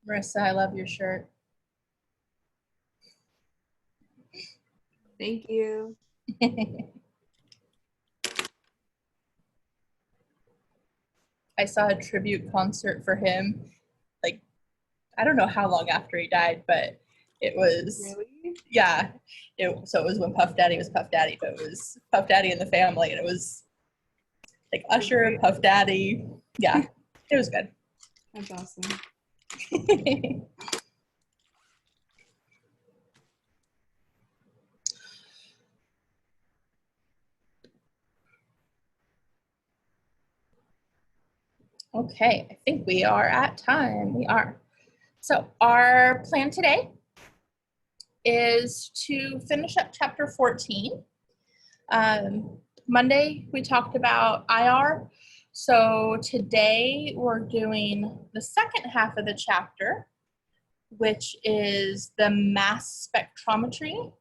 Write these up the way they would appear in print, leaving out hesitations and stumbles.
Marissa, I love your shirt. Thank you. I saw a tribute concert for him, like, I don't know how long after he died, but it was, Really? yeah. So it was when Puff Daddy was Puff Daddy, but it was Puff Daddy and the Family, and it was like Usher, Puff Daddy. Yeah, it was good. That's awesome. Okay, I think we are at time. We are. So our plan today is to finish up chapter 14. Monday, we talked about IR. So today we're doing the second half of the chapter, which is the mass spectrometry.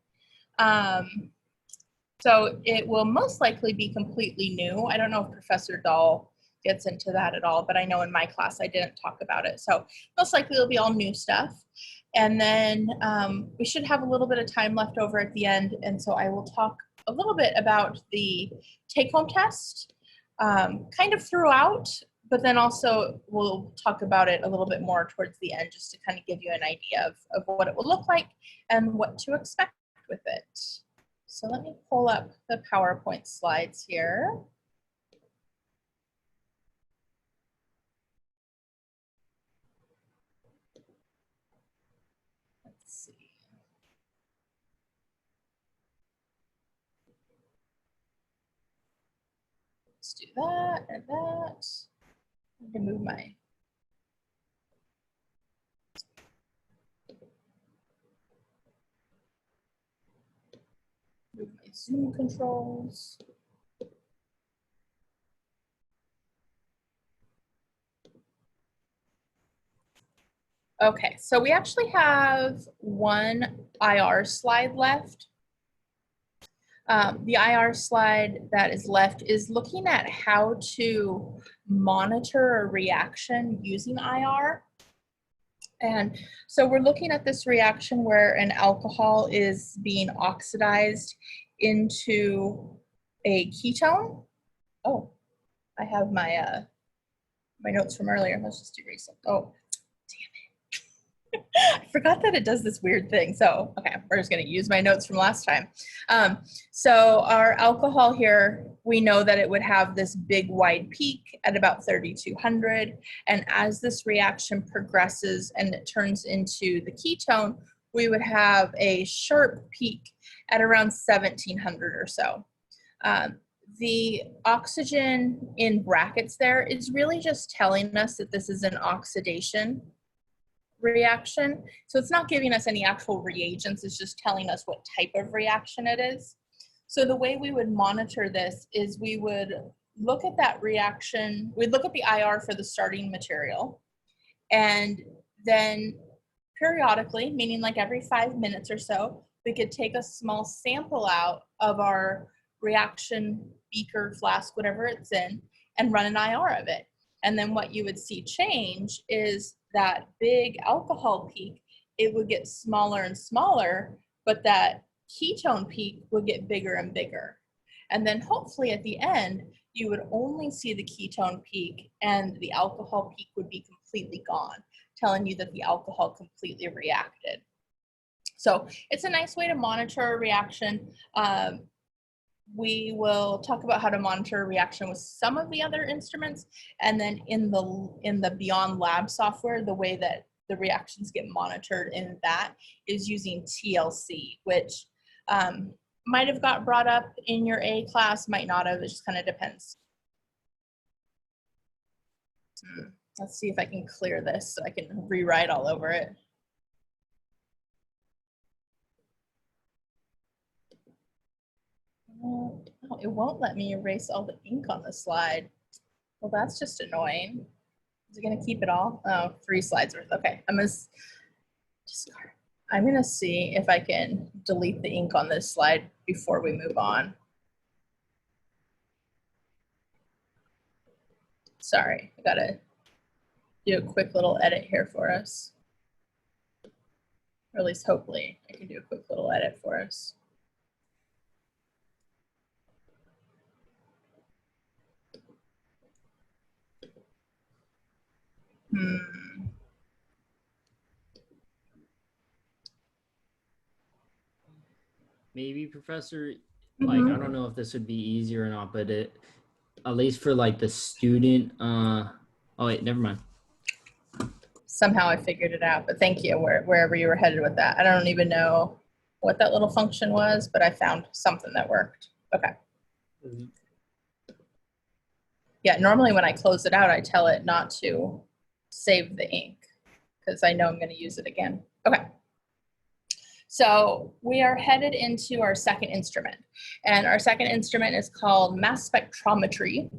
So it will most likely be completely new. I don't know if Professor Dahl gets into that at all, but I know in my class I didn't talk about it. So most likely it'll be all new stuff. And then we should have a little bit of time left over at the end. And so I will talk a little bit about the take-home test, kind of throughout, but then also we'll talk about it a little bit more towards the end, just to kind of give you an idea of what it will look like and what to expect with it. So let me pull up the PowerPoint slides here. Let's see. Let's do that and that. I can move my Zoom controls. Okay, so we actually have one IR slide left. The IR slide that is left is looking at how to monitor a reaction using IR. And so we're looking at this reaction where an alcohol is being oxidized into a ketone. Oh, I have my my notes from earlier. Let's just erase them. Oh, damn it. I forgot that it does this weird thing. So, okay, we're just going to use my notes from last time. So our alcohol here, we know that it would have this big wide peak at about 3,200. And as this reaction progresses and it turns into the ketone, we would have a sharp peak at around 1,700 or so. The oxygen in brackets there is really just telling us that this is an oxidation reaction. So it's not giving us any actual reagents, it's just telling us what type of reaction it is. So the way we would monitor this is we would look at that reaction, we'd look at the IR for the starting material, and then periodically, meaning like every 5 minutes or so, we could take a small sample out of our reaction beaker, flask, whatever it's in, and run an IR of it. And then what you would see change is that big alcohol peak, it would get smaller and smaller, but that ketone peak would get bigger and bigger. And then hopefully at the end, you would only see the ketone peak and the alcohol peak would be completely gone, telling you that the alcohol completely reacted. So it's a nice way to monitor a reaction. We will talk about how to monitor a reaction with some of the other instruments, and then in the Beyond Lab software, the way that the reactions get monitored in that is using TLC, which might have got brought up in your A class, might not have, it just kind of depends. Let's see if I can clear this so I can rewrite all over it. Oh, it won't let me erase all the ink on the slide. Well, that's just annoying. Is it gonna keep it all? Oh, 3 slides worth. Okay, I'm gonna see if I can delete the ink on this slide before we move on. Sorry, I gotta do a quick little edit here for us. Or at least hopefully I can do a quick little edit for us. Maybe, Professor, like, I don't know if this would be easier or not, but at least for like the student, oh wait, never mind. Somehow I figured it out, but thank you wherever you were headed with that. I don't even know what that little function was, but I found something that worked. Okay. Yeah, normally when I close it out, I tell it not to save the ink because I know I'm going to use it again. Okay. So we are headed into our second instrument, and our second instrument is called mass spectrometry.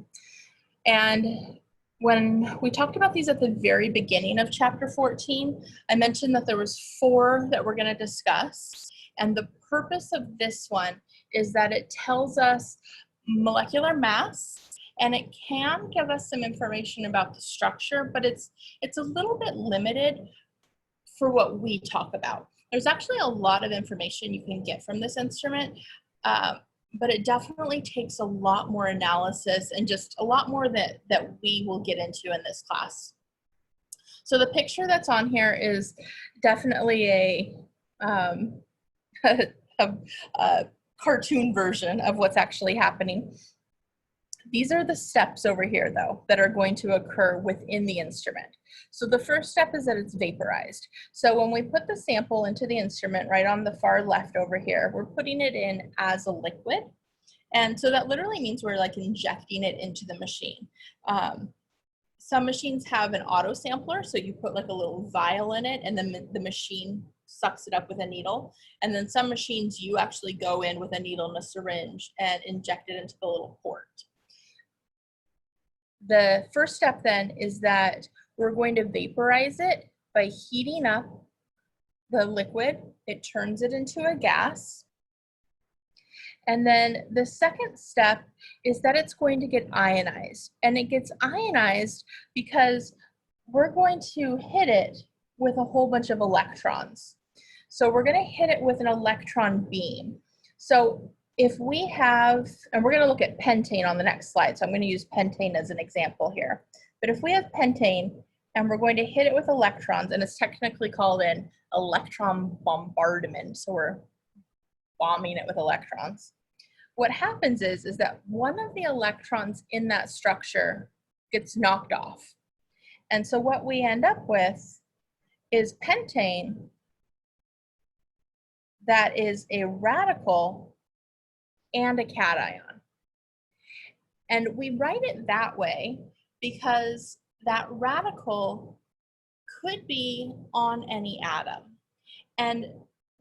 And when we talked about these at the very beginning of chapter 14, I mentioned that there was 4 that we're going to discuss. And the purpose of this one is that it tells us molecular mass, and it can give us some information about the structure, but it's a little bit limited for what we talk about. There's actually a lot of information you can get from this instrument, but it definitely takes a lot more analysis and just a lot more that we will get into in this class. So the picture that's on here is definitely a cartoon version of what's actually happening. These are the steps over here, though, that are going to occur within the instrument. So the first step is that it's vaporized. So when we put the sample into the instrument right on the far left over here, we're putting it in as a liquid. And so that literally means we're like injecting it into the machine. Some machines have an auto sampler, so you put like a little vial in it and then the machine sucks it up with a needle. And then some machines, you actually go in with a needle and a syringe and inject it into the little port. The first step then is that we're going to vaporize it by heating up the liquid. It turns it into a gas. And then the second step is that it's going to get ionized. And it gets ionized because we're going to hit it with a whole bunch of electrons. So we're going to hit it with an electron beam. So if we have, and we're going to look at pentane on the next slide, so I'm going to use pentane as an example here. But if we have pentane and we're going to hit it with electrons, and it's technically called an electron bombardment, so we're bombing it with electrons. What happens is that one of the electrons in that structure gets knocked off. And so what we end up with is pentane that is a radical and a cation. And we write it that way because that radical could be on any atom. And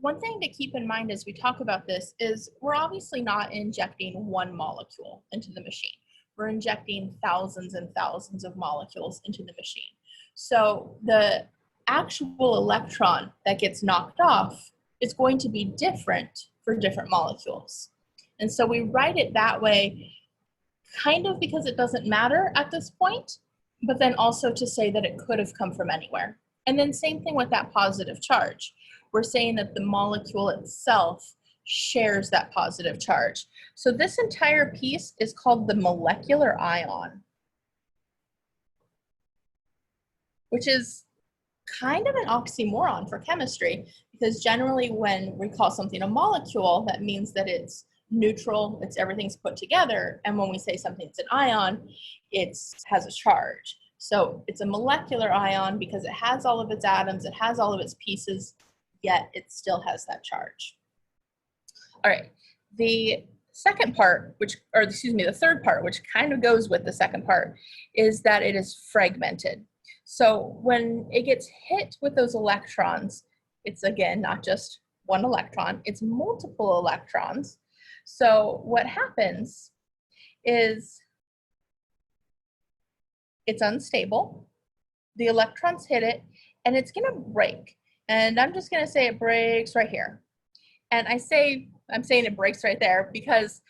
one thing to keep in mind as we talk about this is we're obviously not injecting one molecule into the machine. We're injecting thousands and thousands of molecules into the machine. So the actual electron that gets knocked off is going to be different for different molecules. And so we write it that way kind of because it doesn't matter at this point, but then also to say that it could have come from anywhere. And then same thing with that positive charge. We're saying that the molecule itself shares that positive charge. So this entire piece is called the molecular ion, which is kind of an oxymoron for chemistry, because generally when we call something a molecule, that means that it's neutral, everything's put together. And when we say something's an ion, it has a charge. So it's a molecular ion because it has all of its atoms, it has all of its pieces, yet it still has that charge. All right, the second part, the third part, which kind of goes with the second part, is that it is fragmented. So when it gets hit with those electrons, it's again, not just one electron, it's multiple electrons. So what happens is it's unstable, the electrons hit it, and it's gonna break. And I'm just gonna say it breaks right here. And I'm saying it breaks right there because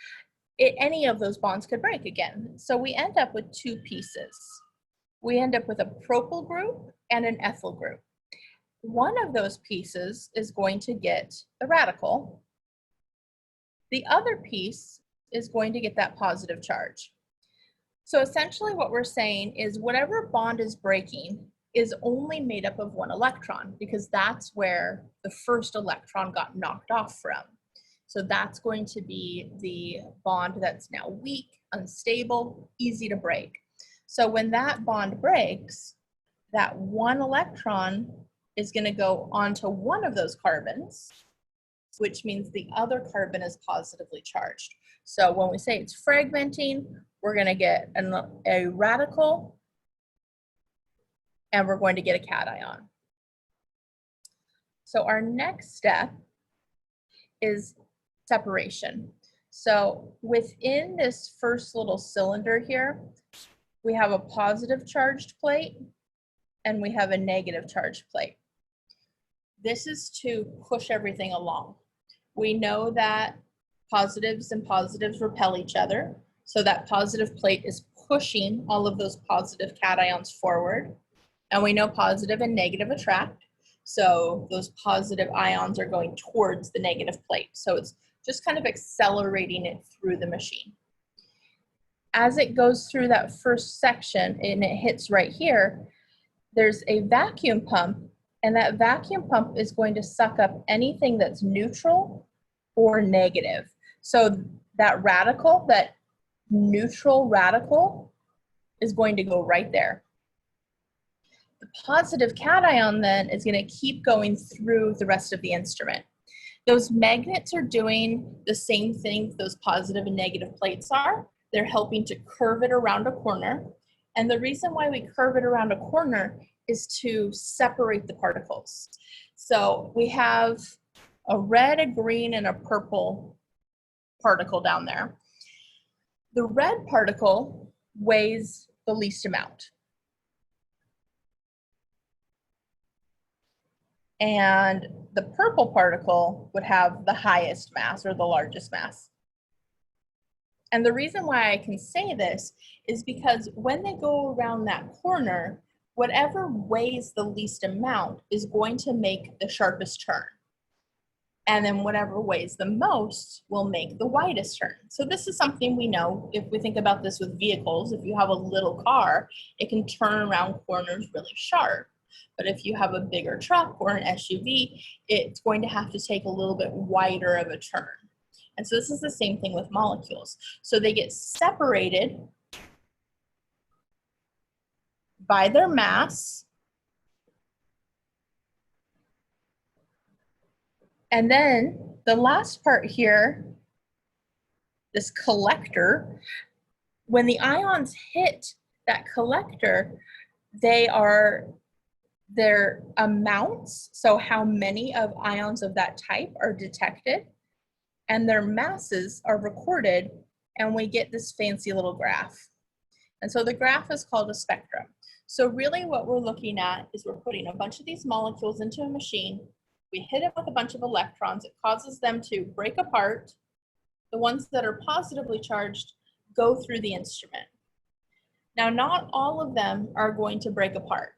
any of those bonds could break again. So we end up with two pieces. We end up with a propyl group and an ethyl group. One of those pieces is going to get the radical. The other piece is going to get that positive charge. So essentially what we're saying is whatever bond is breaking is only made up of one electron, because that's where the first electron got knocked off from. So that's going to be the bond that's now weak, unstable, easy to break. So when that bond breaks, that one electron is going to go onto one of those carbons, which means the other carbon is positively charged. So when we say it's fragmenting, we're going to get a radical and we're going to get a cation. So our next step is separation. So within this first little cylinder here, we have a positive charged plate and we have a negative charged plate. This is to push everything along. We know that positives and positives repel each other. So that positive plate is pushing all of those positive cations forward. And we know positive and negative attract. So those positive ions are going towards the negative plate. So it's just kind of accelerating it through the machine. As it goes through that first section and it hits right here, there's a vacuum pump, and that vacuum pump is going to suck up anything that's neutral or negative. So that radical, that neutral radical, is going to go right there. The positive cation then is going to keep going through the rest of the instrument. Those magnets are doing the same thing those positive and negative plates are. They're helping to curve it around a corner. And the reason why we curve it around a corner is to separate the particles. So we have a red, a green, and a purple particle down there. The red particle weighs the least amount. And the purple particle would have the highest mass or the largest mass. And the reason why I can say this is because when they go around that corner, whatever weighs the least amount is going to make the sharpest turn. And then whatever weighs the most will make the widest turn. So this is something we know. If we think about this with vehicles, if you have a little car, it can turn around corners really sharp. But if you have a bigger truck or an SUV, it's going to have to take a little bit wider of a turn. And so this is the same thing with molecules. So they get separated by their mass. And then the last part here, this collector, when the ions hit that collector, they are their amounts, so how many of ions of that type are detected, and their masses are recorded, and we get this fancy little graph. And so the graph is called a spectrum. So really what we're looking at is we're putting a bunch of these molecules into a machine. We hit it with a bunch of electrons. It causes them to break apart. The ones that are positively charged go through the instrument. Now, not all of them are going to break apart.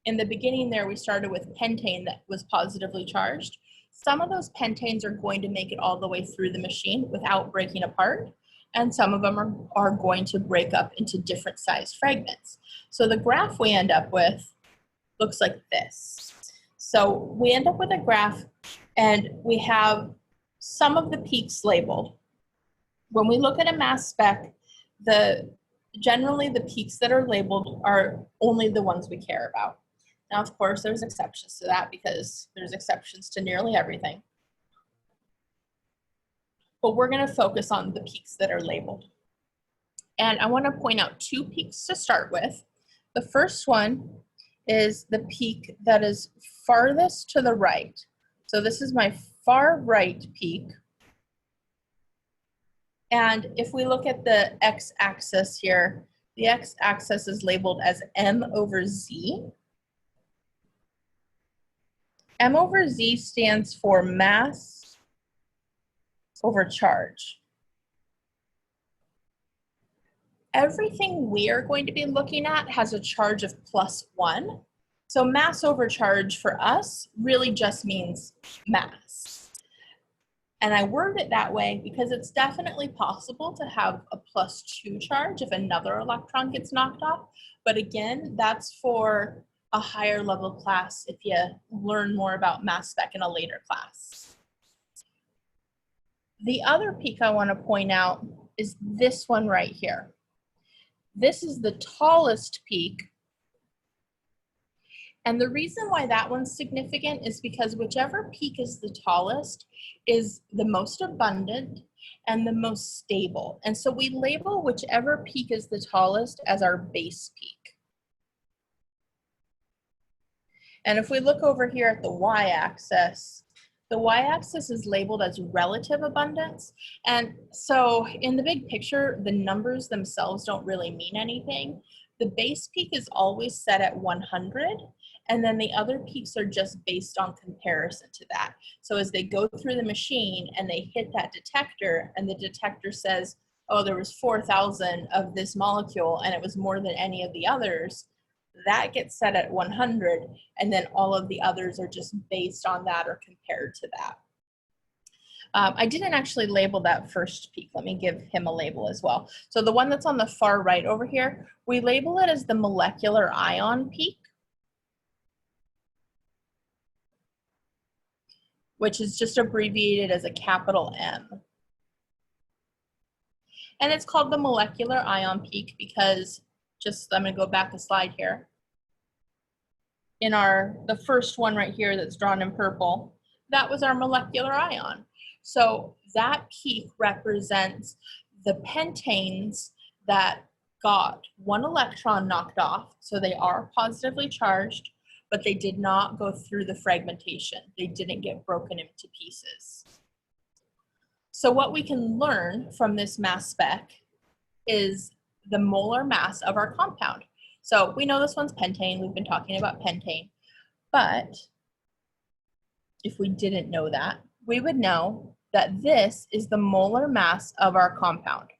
In the beginning there, we started with pentane that was positively charged. Some of those pentanes are going to make it all the way through the machine without breaking apart, and some of them are going to break up into different size fragments. So the graph we end up with looks like this. So we end up with a graph, and we have some of the peaks labeled. When we look at a mass spec, generally the peaks that are labeled are only the ones we care about. Now, of course, there's exceptions to that because there's exceptions to nearly everything. But we're going to focus on the peaks that are labeled. And I want to point out two peaks to start with. The first one is the peak that is farthest to the right. So this is my far right peak. And if we look at the x-axis here, the x-axis is labeled as m over z. M over z stands for mass over charge. Everything we are going to be looking at has a charge of +1. So mass over charge for us really just means mass. And I word it that way because it's definitely possible to have a +2 charge if another electron gets knocked off. But again, that's for a higher level class if you learn more about mass spec in a later class. The other peak I want to point out is this one right here. This is the tallest peak. And the reason why that one's significant is because whichever peak is the tallest is the most abundant and the most stable. And so we label whichever peak is the tallest as our base peak. And if we look over here at the y-axis, the y-axis is labeled as relative abundance. And so in the big picture, the numbers themselves don't really mean anything. The base peak is always set at 100, and then the other peaks are just based on comparison to that. So as they go through the machine and they hit that detector, and the detector says, oh, there was 4,000 of this molecule and it was more than any of the others, that gets set at 100, and then all of the others are just based on that or compared to that. I didn't actually label that first peak. Let me give him a label as well. So the one that's on the far right over here, we label it as the molecular ion peak, which is just abbreviated as a capital M. And it's called the molecular ion peak because, I'm gonna go back a slide here. In the first one right here that's drawn in purple, that was our molecular ion. So that peak represents the pentanes that got one electron knocked off, so they are positively charged, but they did not go through the fragmentation. They didn't get broken into pieces. So what we can learn from this mass spec is the molar mass of our compound. So we know this one's pentane. We've been talking about pentane. But if we didn't know that, we would know that this is the molar mass of our compound.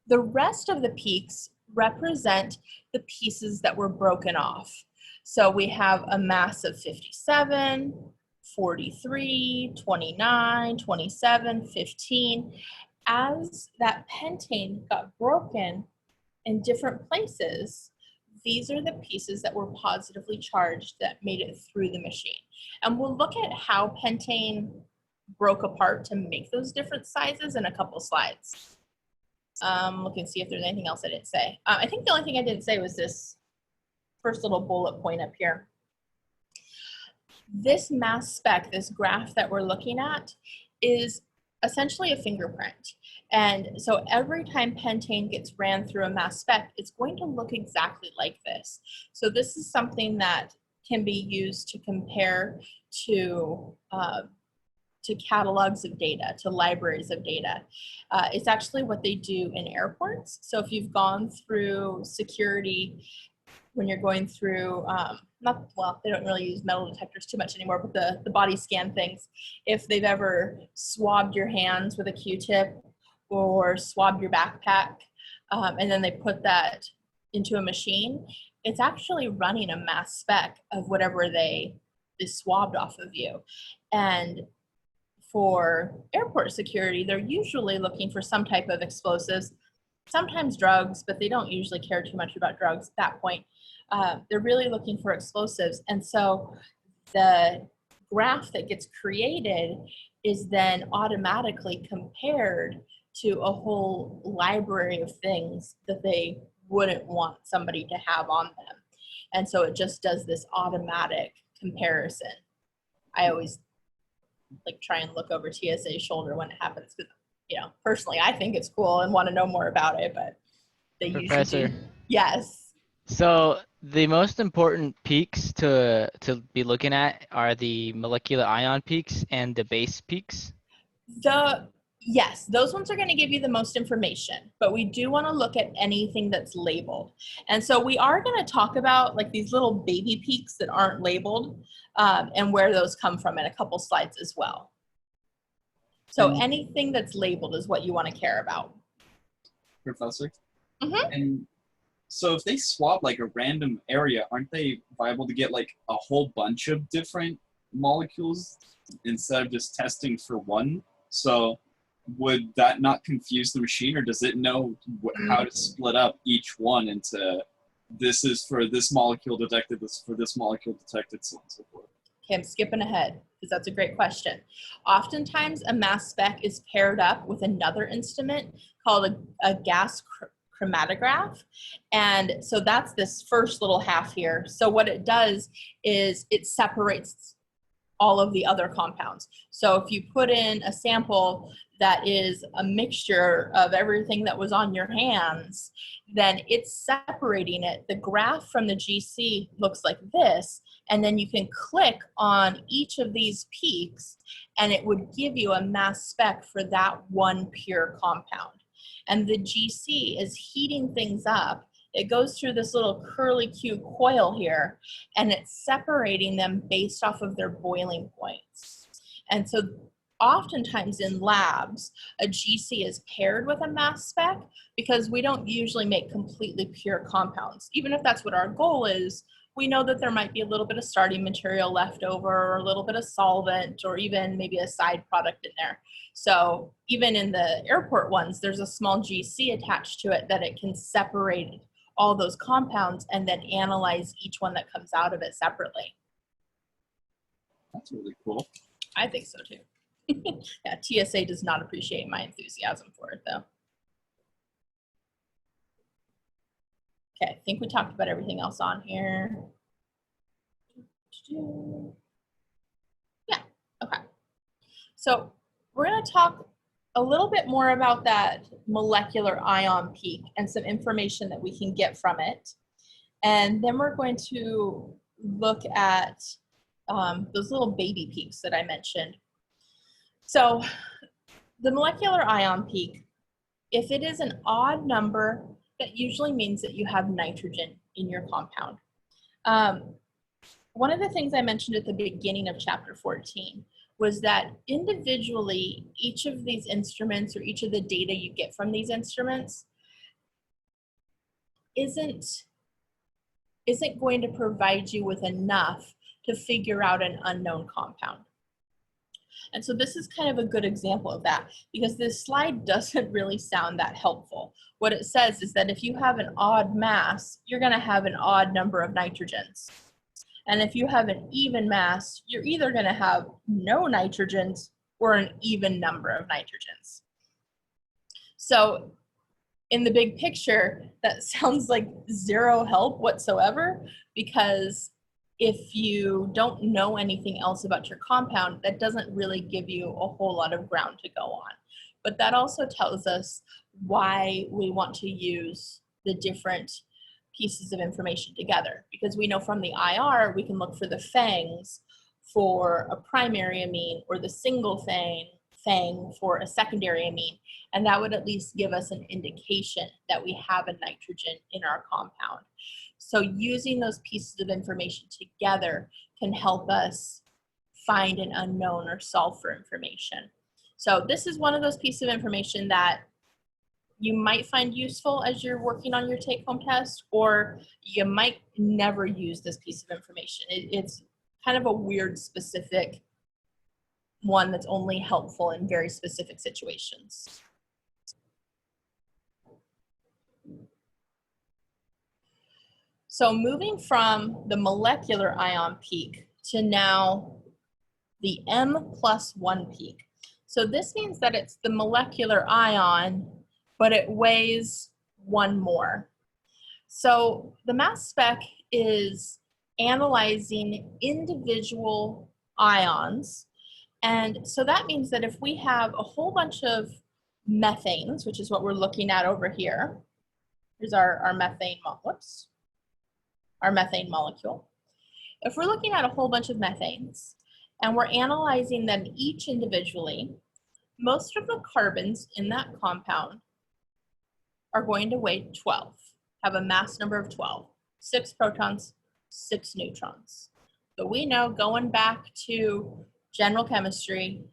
The rest of the peaks represent the pieces that were broken off. So we have a mass of 57, 43, 29, 27, 15. As that pentane got broken in different places, these are the pieces that were positively charged that made it through the machine. And we'll look at how pentane broke apart to make those different sizes in a couple slides. Look and see if there's anything else I didn't say. I think the only thing I didn't say was this first little bullet point up here. This mass spec, this graph that we're looking at, is essentially a fingerprint. And so every time pentane gets ran through a mass spec, it's going to look exactly like this. So this is something that can be used to compare to catalogs of data, to libraries of data. It's actually what they do in airports. So if you've gone through security, when you're going through, they don't really use metal detectors too much anymore, but the body scan things, if they've ever swabbed your hands with a Q-tip or swabbed your backpack, and then they put that into a machine, it's actually running a mass spec of whatever they swabbed off of you. And for airport security, they're usually looking for some type of explosives, sometimes drugs, but they don't usually care too much about drugs at that point. They're really looking for explosives. And so the graph that gets created is then automatically compared to a whole library of things that they wouldn't want somebody to have on them. And so it just does this automatic comparison. I always like try and look over TSA's shoulder when it happens because, you know, personally I think it's cool and want to know more about it, but they Professor. usually do. Yes. So the most important peaks to be looking at are the molecular ion peaks and the base peaks. Yes, those ones are going to give you the most information, but we do want to look at anything that's labeled. And so we are going to talk about like these little baby peaks that aren't labeled, and where those come from in a couple slides as well. So anything that's labeled is what you want to care about. Professor? Mm-hmm. And so if they swab like a random area, aren't they liable to get like a whole bunch of different molecules instead of just testing for one? So would that not confuse the machine, or does it know how to split up each one into this is for this molecule detected, this for this molecule detected, so on and so forth? Okay, I'm skipping ahead because that's a great question. Oftentimes a mass spec is paired up with another instrument called a gas chromatograph. And so that's this first little half here. So what it does is it separates all of the other compounds. So if you put in a sample that is a mixture of everything that was on your hands, then it's separating it. The graph from the GC looks like this, and then you can click on each of these peaks and it would give you a mass spec for that one pure compound. And the GC is heating things up. It goes through this little curly Q coil here, and it's separating them based off of their boiling points. And so oftentimes in labs, a GC is paired with a mass spec because we don't usually make completely pure compounds. Even if that's what our goal is, we know that there might be a little bit of starting material left over, or a little bit of solvent, or even maybe a side product in there. So even in the airport ones, there's a small GC attached to it that it can separate all those compounds and then analyze each one that comes out of it separately. That's really cool. I think so too. Yeah, TSA does not appreciate my enthusiasm for it though. Okay, I think we talked about everything else on here. Yeah, okay. So we're gonna talk a little bit more about that molecular ion peak and some information that we can get from it. And then we're going to look at those little baby peaks that I mentioned. So the molecular ion peak, if it is an odd number, that usually means that you have nitrogen in your compound. One of the things I mentioned at the beginning of chapter 14 was that individually, each of these instruments or each of the data you get from these instruments isn't going to provide you with enough to figure out an unknown compound. And so this is kind of a good example of that, because this slide doesn't really sound that helpful. What it says is that if you have an odd mass, you're going to have an odd number of nitrogens. And if you have an even mass, you're either going to have no nitrogens or an even number of nitrogens. So in the big picture, that sounds like zero help whatsoever, because if you don't know anything else about your compound, that doesn't really give you a whole lot of ground to go on. But that also tells us why we want to use the different pieces of information together. Because we know from the IR, we can look for the FANGs for a primary amine or the single FANG for a secondary amine. And that would at least give us an indication that we have a nitrogen in our compound. So using those pieces of information together can help us find an unknown or solve for information. So this is one of those pieces of information that you might find useful as you're working on your take-home test, or you might never use this piece of information. It's kind of a weird, specific one that's only helpful in very specific situations. So moving from the molecular ion peak to now the M+1 peak. So this means that it's the molecular ion, but it weighs one more. So the mass spec is analyzing individual ions. And so that means that if we have a whole bunch of methanes, which is what we're looking at over here, here's our methane, our methane molecule. If we're looking at a whole bunch of methanes and we're analyzing them each individually, most of the carbons in that compound are going to weigh 12, have a mass number of 12, 6 protons, 6 neutrons. But we know, going back to general chemistry,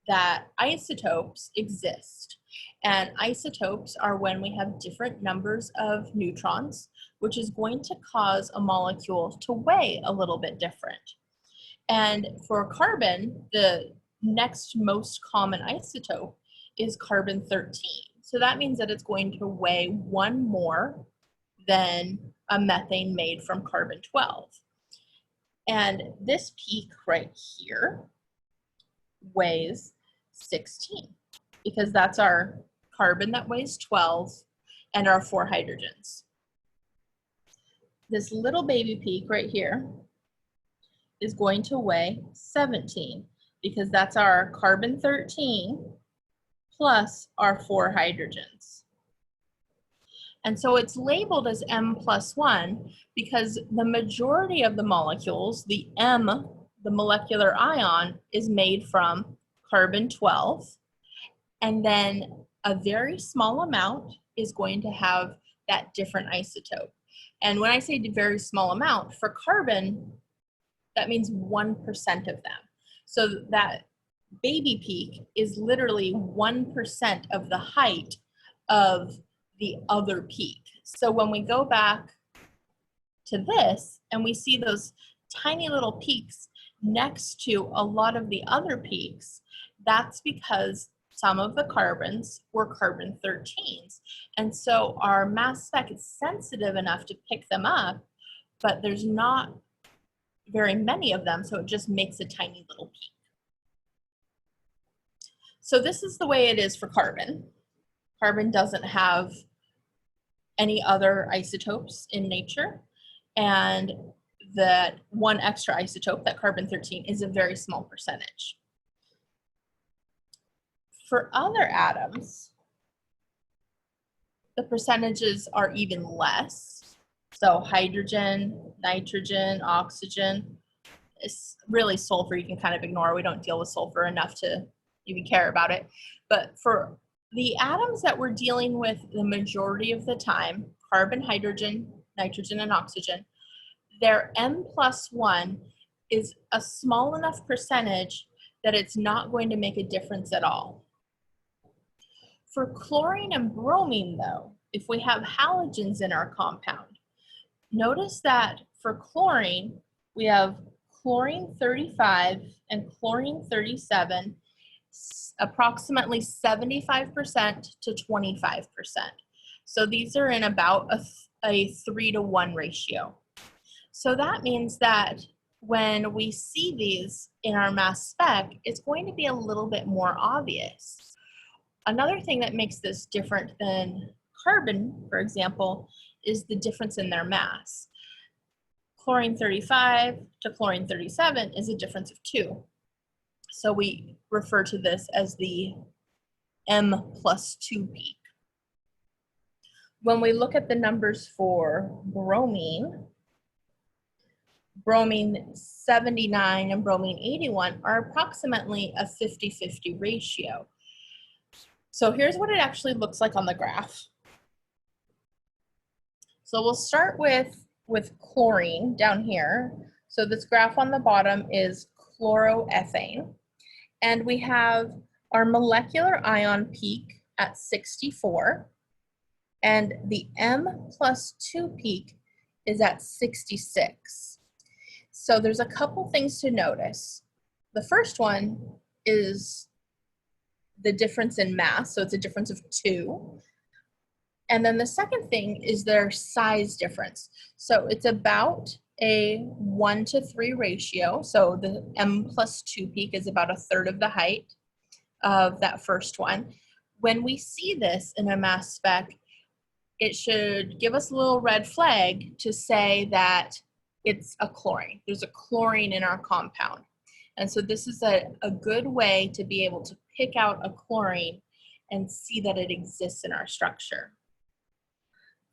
that isotopes exist. And isotopes are when we have different numbers of neutrons, which is going to cause a molecule to weigh a little bit different. And for carbon, the next most common isotope is carbon-13. So that means that it's going to weigh one more than a methane made from carbon-12. And this peak right here weighs 16, because that's our carbon that weighs 12 and our 4 hydrogens. This little baby peak right here is going to weigh 17, because that's our carbon-13 plus our 4 hydrogens. And so it's labeled as M+1 because the majority of the molecules, the M, the molecular ion, is made from carbon-12, and then a very small amount is going to have that different isotope. And when I say very small amount, for carbon, that means 1% of them. So that baby peak is literally 1% of the height of the other peak. So when we go back to this and we see those tiny little peaks next to a lot of the other peaks, that's because some of the carbons were carbon-13s. And so our mass spec is sensitive enough to pick them up, but there's not very many of them, so it just makes a tiny little peak. So this is the way it is for carbon. Carbon doesn't have any other isotopes in nature, and that one extra isotope, that carbon-13, is a very small percentage. For other atoms, the percentages are even less. So hydrogen, nitrogen, oxygen, it's really sulfur you can kind of ignore. We don't deal with sulfur enough to even care about it. But for the atoms that we're dealing with the majority of the time, carbon, hydrogen, nitrogen, and oxygen, their M+1 is a small enough percentage that it's not going to make a difference at all. For chlorine and bromine, though, if we have halogens in our compound, notice that for chlorine, we have chlorine-35 and chlorine-37, approximately 75% to 25%. So these are in about a 3-to-1 ratio. So that means that when we see these in our mass spec, it's going to be a little bit more obvious. Another thing that makes this different than carbon, for example, is the difference in their mass. chlorine 35 to chlorine 37 is a difference of 2. So we refer to this as the M+2 peak. When we look at the numbers for bromine, bromine 79 and bromine 81 are approximately a 50-50 ratio. So here's what it actually looks like on the graph. So we'll start with chlorine down here. So this graph on the bottom is chloroethane. And we have our molecular ion peak at 64. And the M+2 peak is at 66. So there's a couple things to notice. The first one is the difference in mass. So it's a difference of 2. And then the second thing is their size difference. So it's about a 1-to-3 ratio. So the M+2 peak is about 1/3 of the height of that first one. When we see this in a mass spec, it should give us a little red flag to say that it's a chlorine. There's a chlorine in our compound. And so this is a good way to be able to pick out a chlorine and see that it exists in our structure.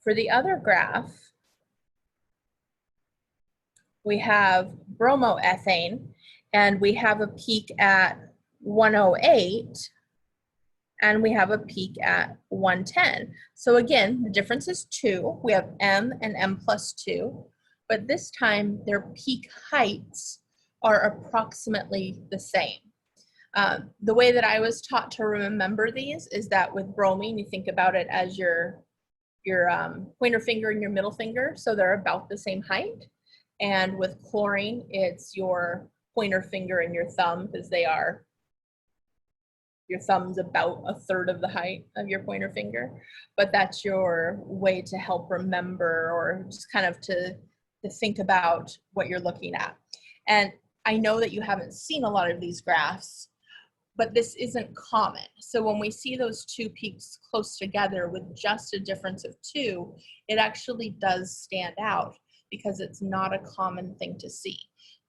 For the other graph, we have bromoethane, and we have a peak at 108, and we have a peak at 110. So again, the difference is 2. We have M and M+2, but this time their peak heights are approximately the same. The way that I was taught to remember these is that with bromine, you think about it as your pointer finger and your middle finger, so they're about the same height. And with chlorine, it's your pointer finger and your thumb, because your thumb's about 1/3 of the height of your pointer finger. But that's your way to help remember, or just kind of to think about what you're looking at. And I know that you haven't seen a lot of these graphs, but this isn't common. So when we see those 2 peaks close together with just a difference of 2, it actually does stand out because it's not a common thing to see.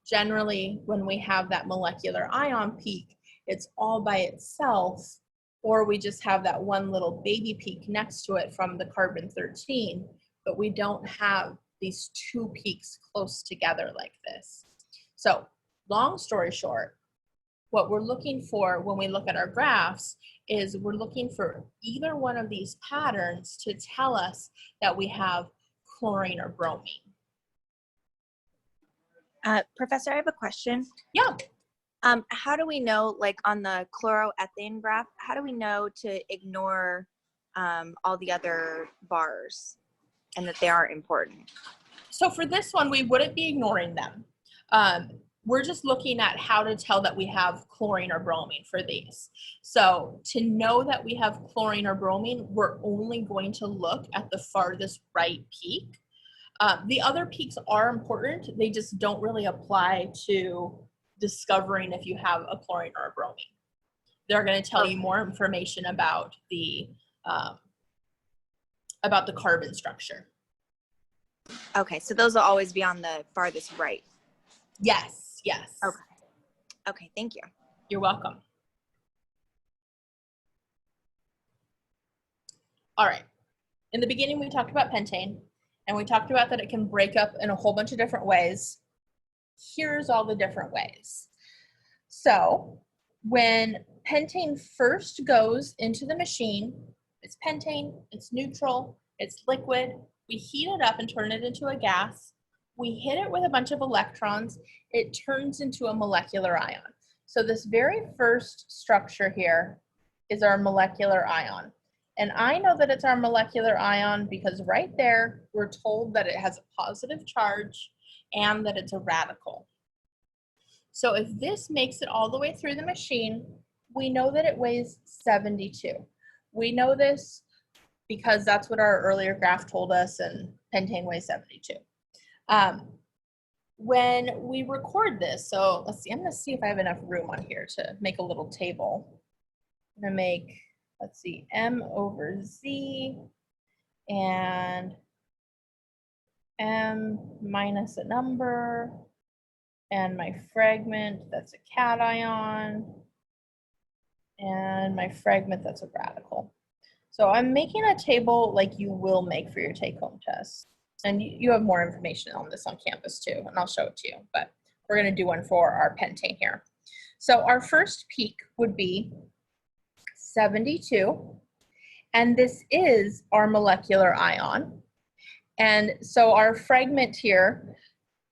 Generally, when we have that molecular ion peak, it's all by itself, or we just have that one little baby peak next to it from the carbon-13, but we don't have these 2 peaks close together like this. So long story short, what we're looking for when we look at our graphs is we're looking for either one of these patterns to tell us that we have chlorine or bromine. Professor, I have a question. Yeah. How do we know, like on the chloroethane graph, how do we know to ignore all the other bars and that they aren't important? So for this one, we wouldn't be ignoring them. We're just looking at how to tell that we have chlorine or bromine for these. So to know that we have chlorine or bromine, we're only going to look at the farthest right peak. The other peaks are important. They just don't really apply to discovering if you have a chlorine or a bromine. They're going to tell you more information about the carbon structure. Okay, so those will always be on the farthest right. Yes, yes. Okay. Okay, thank you. You're welcome. All right. In the beginning, we talked about pentane, and we talked about that it can break up in a whole bunch of different ways. Here's all the different ways. So when pentane first goes into the machine, it's pentane, it's neutral, it's liquid. We heat it up and turn it into a gas. We hit it with a bunch of electrons. It turns into a molecular ion. So this very first structure here is our molecular ion. And I know that it's our molecular ion because right there, we're told that it has a positive charge and that it's a radical. So if this makes it all the way through the machine, we know that it weighs 72. We know this because that's what our earlier graph told us, and pentane weighs 72. When we record this, so let's see, I'm gonna see if I have enough room on here to make a little table. I'm gonna make, let's see, M over Z and M minus a number, and my fragment, that's a cation, and my fragment, that's a radical. So I'm making a table like you will make for your take-home test. And you have more information on this on Canvas too, and I'll show it to you, but we're gonna do one for our pentane here. So our first peak would be 72, and this is our molecular ion. And so our fragment here,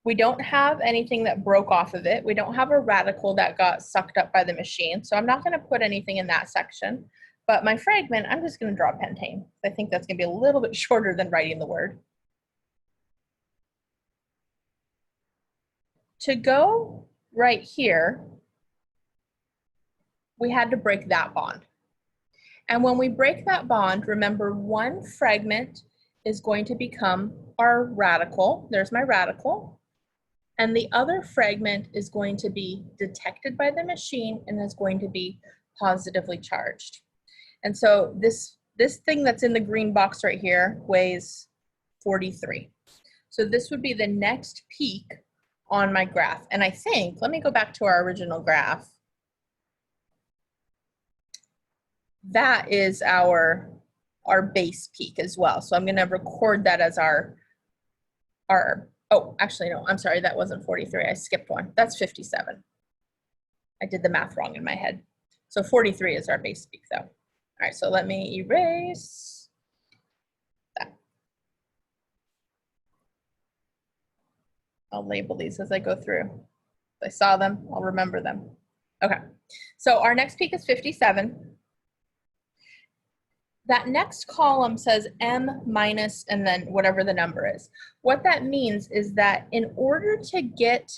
we don't have anything that broke off of it. We don't have a radical that got sucked up by the machine. So I'm not gonna put anything in that section. But my fragment, I'm just gonna draw pentane. I think that's gonna be a little bit shorter than writing the word. To go right here, we had to break that bond. And when we break that bond, remember one fragment is going to become our radical. There's my radical. And the other fragment is going to be detected by the machine and is going to be positively charged. And so this thing that's in the green box right here weighs 43. So this would be the next peak on my graph. And I think, let me go back to our original graph. That is our base peak as well. So I'm gonna record that as our, oh, actually, no, I'm sorry, that wasn't 43, I skipped one. That's 57. I did the math wrong in my head. So 43 is our base peak though. All right, so let me erase that. I'll label these as I go through. If I saw them, I'll remember them. Okay, so our next peak is 57. That next column says M minus and then whatever the number is. What that means is that in order to get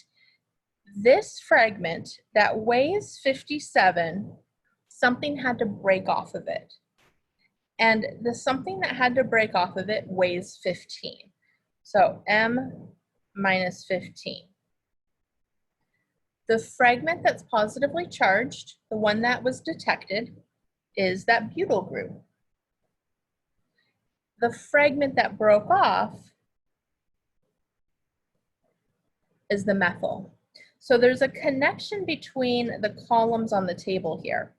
this fragment that weighs 57, something had to break off of it. And the something that had to break off of it weighs 15. So M minus 15. The fragment that's positively charged, the one that was detected, is that butyl group. The fragment that broke off is the methyl. So there's a connection between the columns on the table here.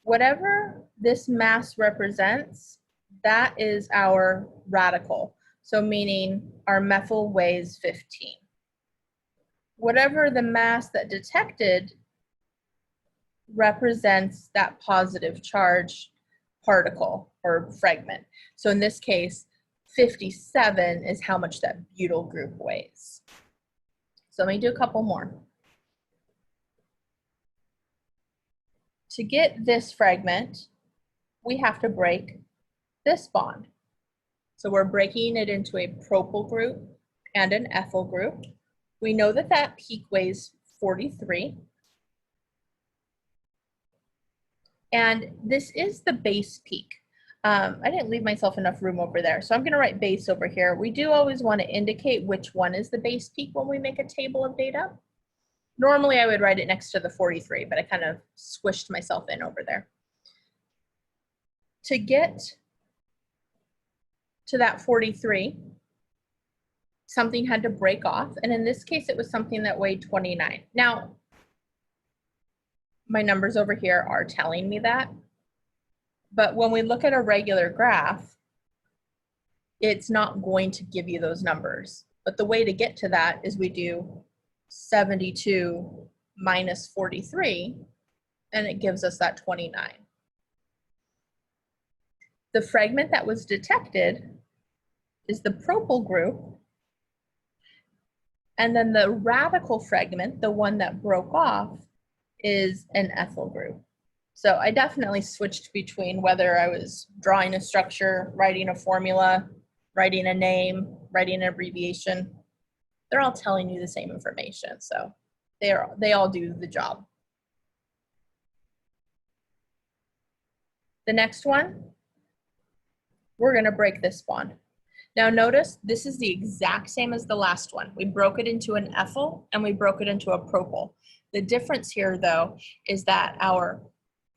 Whatever this mass represents, that is our radical. So meaning our methyl weighs 15. Whatever the mass that detected represents that positive charge particle or fragment. So in this case, 57 is how much that butyl group weighs. So let me do a couple more. To get this fragment, we have to break this bond. So we're breaking it into a propyl group and an ethyl group. We know that that peak weighs 43. And this is the base peak. I didn't leave myself enough room over there, so I'm gonna write base over here. We do always wanna indicate which one is the base peak when we make a table of data. Normally I would write it next to the 43, but I kind of squished myself in over there. To get to that 43, something had to break off, and in this case it was something that weighed 29. Now, my numbers over here are telling me that, but when we look at a regular graph, it's not going to give you those numbers. But the way to get to that is we do 72 minus 43, and it gives us that 29. The fragment that was detected is the propyl group, and then the radical fragment, the one that broke off, is an ethyl group. So I definitely switched between whether I was drawing a structure, writing a formula, writing a name, writing an abbreviation. They're all telling you the same information, so they all do the job. The next one, we're gonna break this bond. Now notice, this is the exact same as the last one. We broke it into an ethyl and we broke it into a propyl. The difference here though, is that our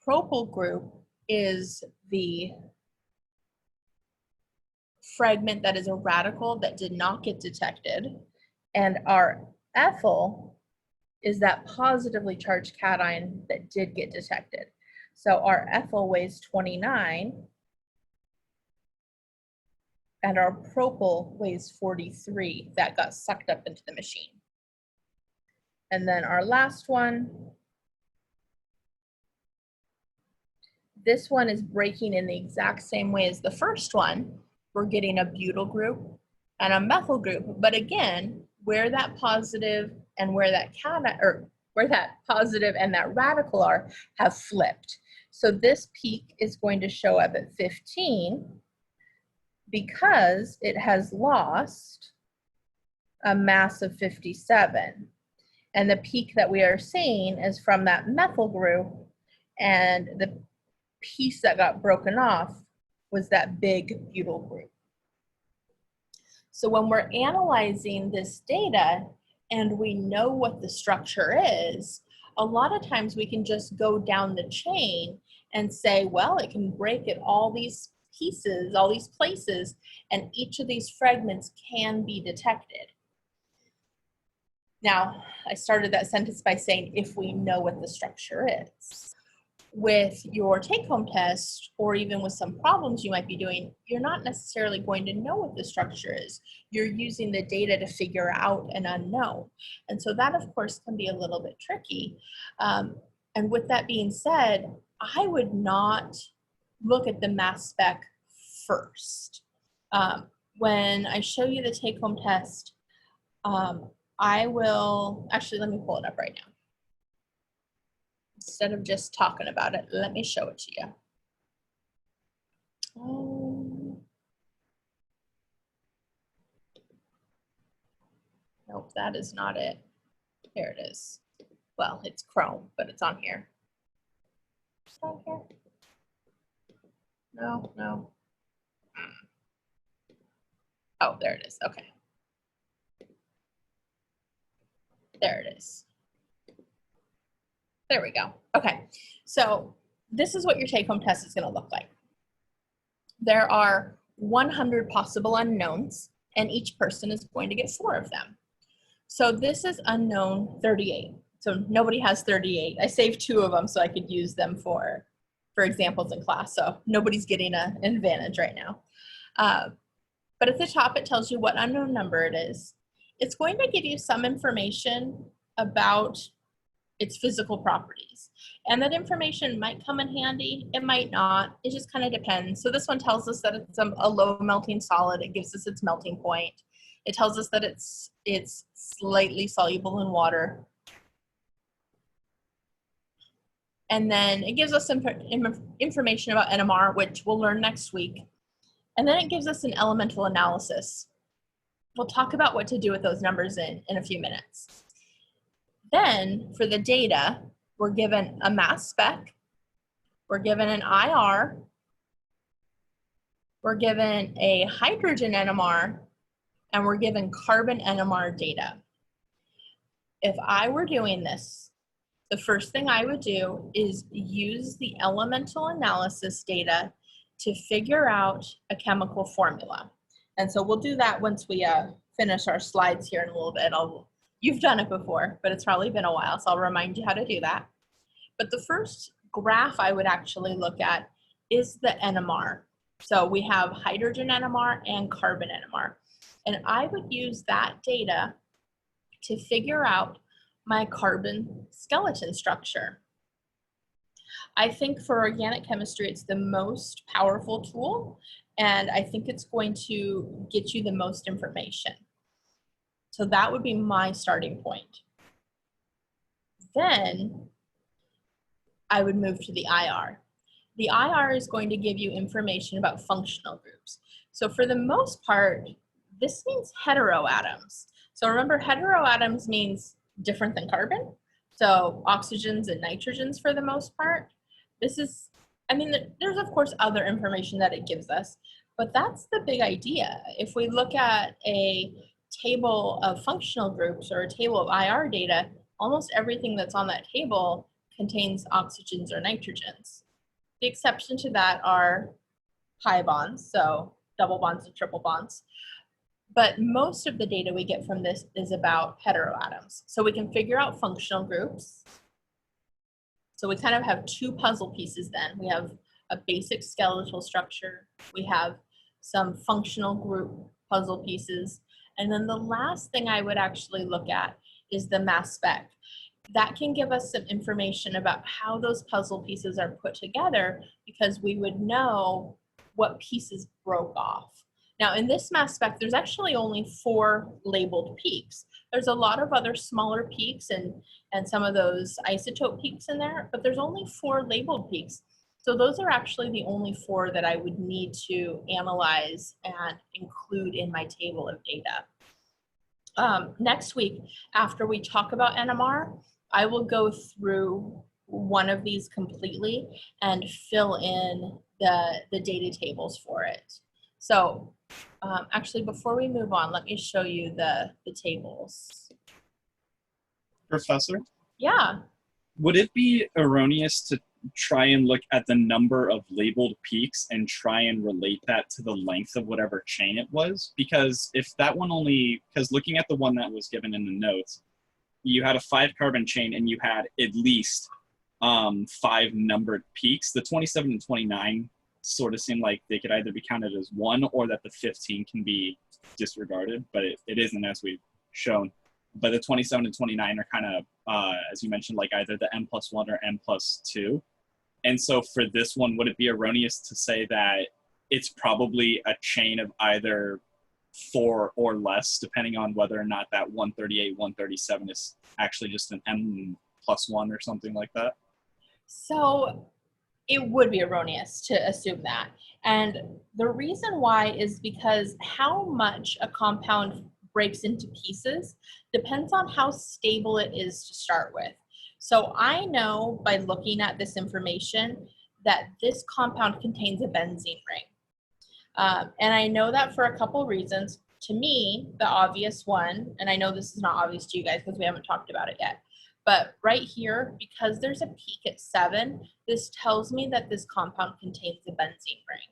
propyl group is the fragment that is a radical that did not get detected. And our ethyl is that positively charged cation that did get detected. So our ethyl weighs 29 and our propyl weighs 43 that got sucked up into the machine. And then our last one, this one is breaking in the exact same way as the first one. We're getting a butyl group and a methyl group, but again, where that positive and where that where that positive and that radical are have flipped. So this peak is going to show up at 15 because it has lost a mass of 57. And the peak that we are seeing is from that methyl group, and the piece that got broken off was that big butyl group. So when we're analyzing this data and we know what the structure is, a lot of times we can just go down the chain and say, well, it can break at all these pieces, all these places, and each of these fragments can be detected. Now, I started that sentence by saying, if we know what the structure is. With your take-home test, or even with some problems you might be doing, you're not necessarily going to know what the structure is. You're using the data to figure out an unknown. And so that, of course, can be a little bit tricky. And with that being said, I would not look at the mass spec first. When I show you the take-home test, I will, actually, let me pull it up right now. Instead of just talking about it, let me show it to you. Nope, that is not it. Here it is. Well, it's Chrome, but it's on here. Is that here? No, no. Oh, there it is. Okay. There it is. There we go. Okay, so this is what your take-home test is going to look like. There are 100 possible unknowns, and each person is going to get 4 of them. So this is unknown 38. So nobody has 38. I saved 2 of them so I could use them for examples in class. So nobody's getting an advantage right now. But at the top, it tells you what unknown number it is. It's going to give you some information about its physical properties. And that information might come in handy, it might not, it just kind of depends. So this one tells us that it's a low melting solid, it gives us its melting point. It tells us that it's slightly soluble in water. And then it gives us some information about NMR, which we'll learn next week. And then it gives us an elemental analysis. We'll talk about what to do with those numbers in a few minutes. Then for the data, we're given a mass spec, we're given an IR, we're given a hydrogen NMR, and we're given carbon NMR data. If I were doing this, the first thing I would do is use the elemental analysis data to figure out a chemical formula. And so we'll do that once we finish our slides here in a little bit. You've done it before, but it's probably been a while, so I'll remind you how to do that. But the first graph I would actually look at is the NMR. So we have hydrogen NMR and carbon NMR. And I would use that data to figure out my carbon skeleton structure. I think for organic chemistry, it's the most powerful tool, and I think it's going to get you the most information. So that would be my starting point. Then I would move to the IR. The IR is going to give you information about functional groups. So for the most part, this means heteroatoms. So remember, heteroatoms means different than carbon. So oxygens and nitrogens for the most part. This is, I mean, there's of course other information that it gives us, but that's the big idea. If we look at a table of functional groups or a table of IR data, almost everything that's on that table contains oxygens or nitrogens. The exception to that are pi bonds, so double bonds and triple bonds. But most of the data we get from this is about heteroatoms. So we can figure out functional groups. So we kind of have two puzzle pieces then. We have a basic skeletal structure. We have some functional group puzzle pieces. And then the last thing I would actually look at is the mass spec. That can give us some information about how those puzzle pieces are put together, because we would know what pieces broke off. Now in this mass spec, there's actually only 4 labeled peaks. There's a lot of other smaller peaks and some of those isotope peaks in there, but there's only 4 labeled peaks. So those are actually the only 4 that I would need to analyze and include in my table of data. Next week, after we talk about NMR, I will go through one of these completely and fill in the data tables for it. So actually, before we move on, let me show you the tables. Professor, Yeah. would it be erroneous to try and look at the number of labeled peaks and try and relate that to the length of whatever chain it was? Because if that one only, because looking at the one that was given in the notes, you had a 5-carbon chain and you had at least 5 numbered peaks. The 27 and 29 sort of seem like they could either be counted as one or that the 15 can be disregarded, but it isn't, as we've shown. But the 27 and 29 are kind of, as you mentioned, like either the n+1 or n+2. And so for this one, would it be erroneous to say that it's probably a chain of either 4 or less, depending on whether or not that 138, 137 is actually just an n+1 or something like that? So it would be erroneous to assume that. And the reason why is because how much a compound breaks into pieces depends on how stable it is to start with. So I know by looking at this information that this compound contains a benzene ring. And I know that for a couple reasons. To me, the obvious one, and I know this is not obvious to you guys because we haven't talked about it yet, but right here, because there's a peak at 7, this tells me that this compound contains a benzene ring.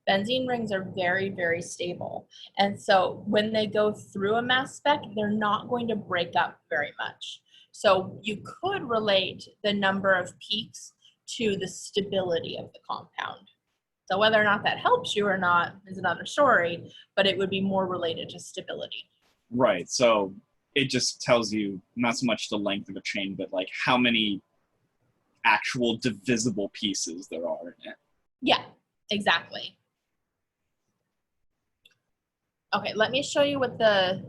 Benzene rings are very, very stable. And so when they go through a mass spec, they're not going to break up very much. So you could relate the number of peaks to the stability of the compound. So whether or not that helps you or not is another story, but it would be more related to stability. Right. So it just tells you not so much the length of a chain, but like how many actual divisible pieces there are in it. Yeah, exactly. Okay, let me show you what the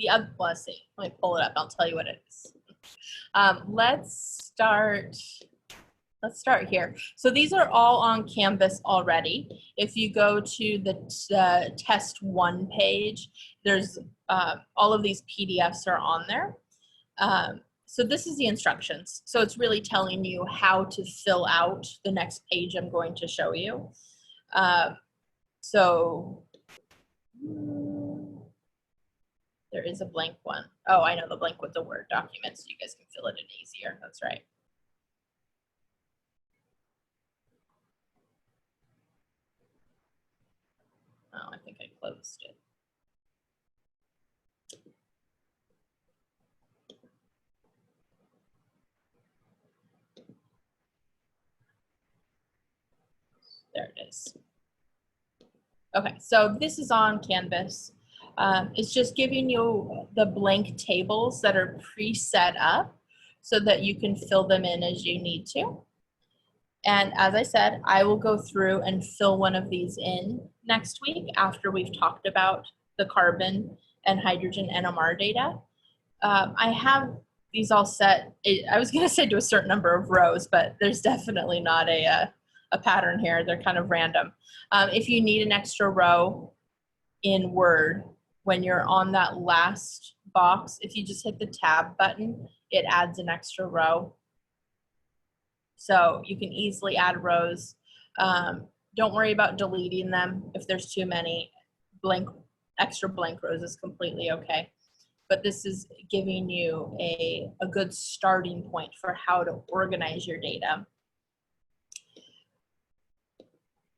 other, let's see, let me pull it up, I'll tell you what it is. Let's start here. So these are all on Canvas already. If you go to the test 1 page, there's all of these PDFs are on there. So this is the instructions. So it's really telling you how to fill out the next page I'm going to show you. So there is a blank one. Oh, I know, the blank with the Word document, so you guys can fill it in easier. That's right. Oh, I think I closed it. There it is. Okay, so this is on Canvas. It's just giving you the blank tables that are pre-set up so that you can fill them in as you need to. And as I said, I will go through and fill one of these in next week after we've talked about the carbon and hydrogen NMR data. I have these all set. I was going to say to a certain number of rows, but there's definitely not a pattern here. They're kind of random. If you need an extra row in Word, when you're on that last box, if you just hit the tab button, it adds an extra row. So you can easily add rows. Don't worry about deleting them if there's too many. Extra blank rows is completely okay. But this is giving you a good starting point for how to organize your data.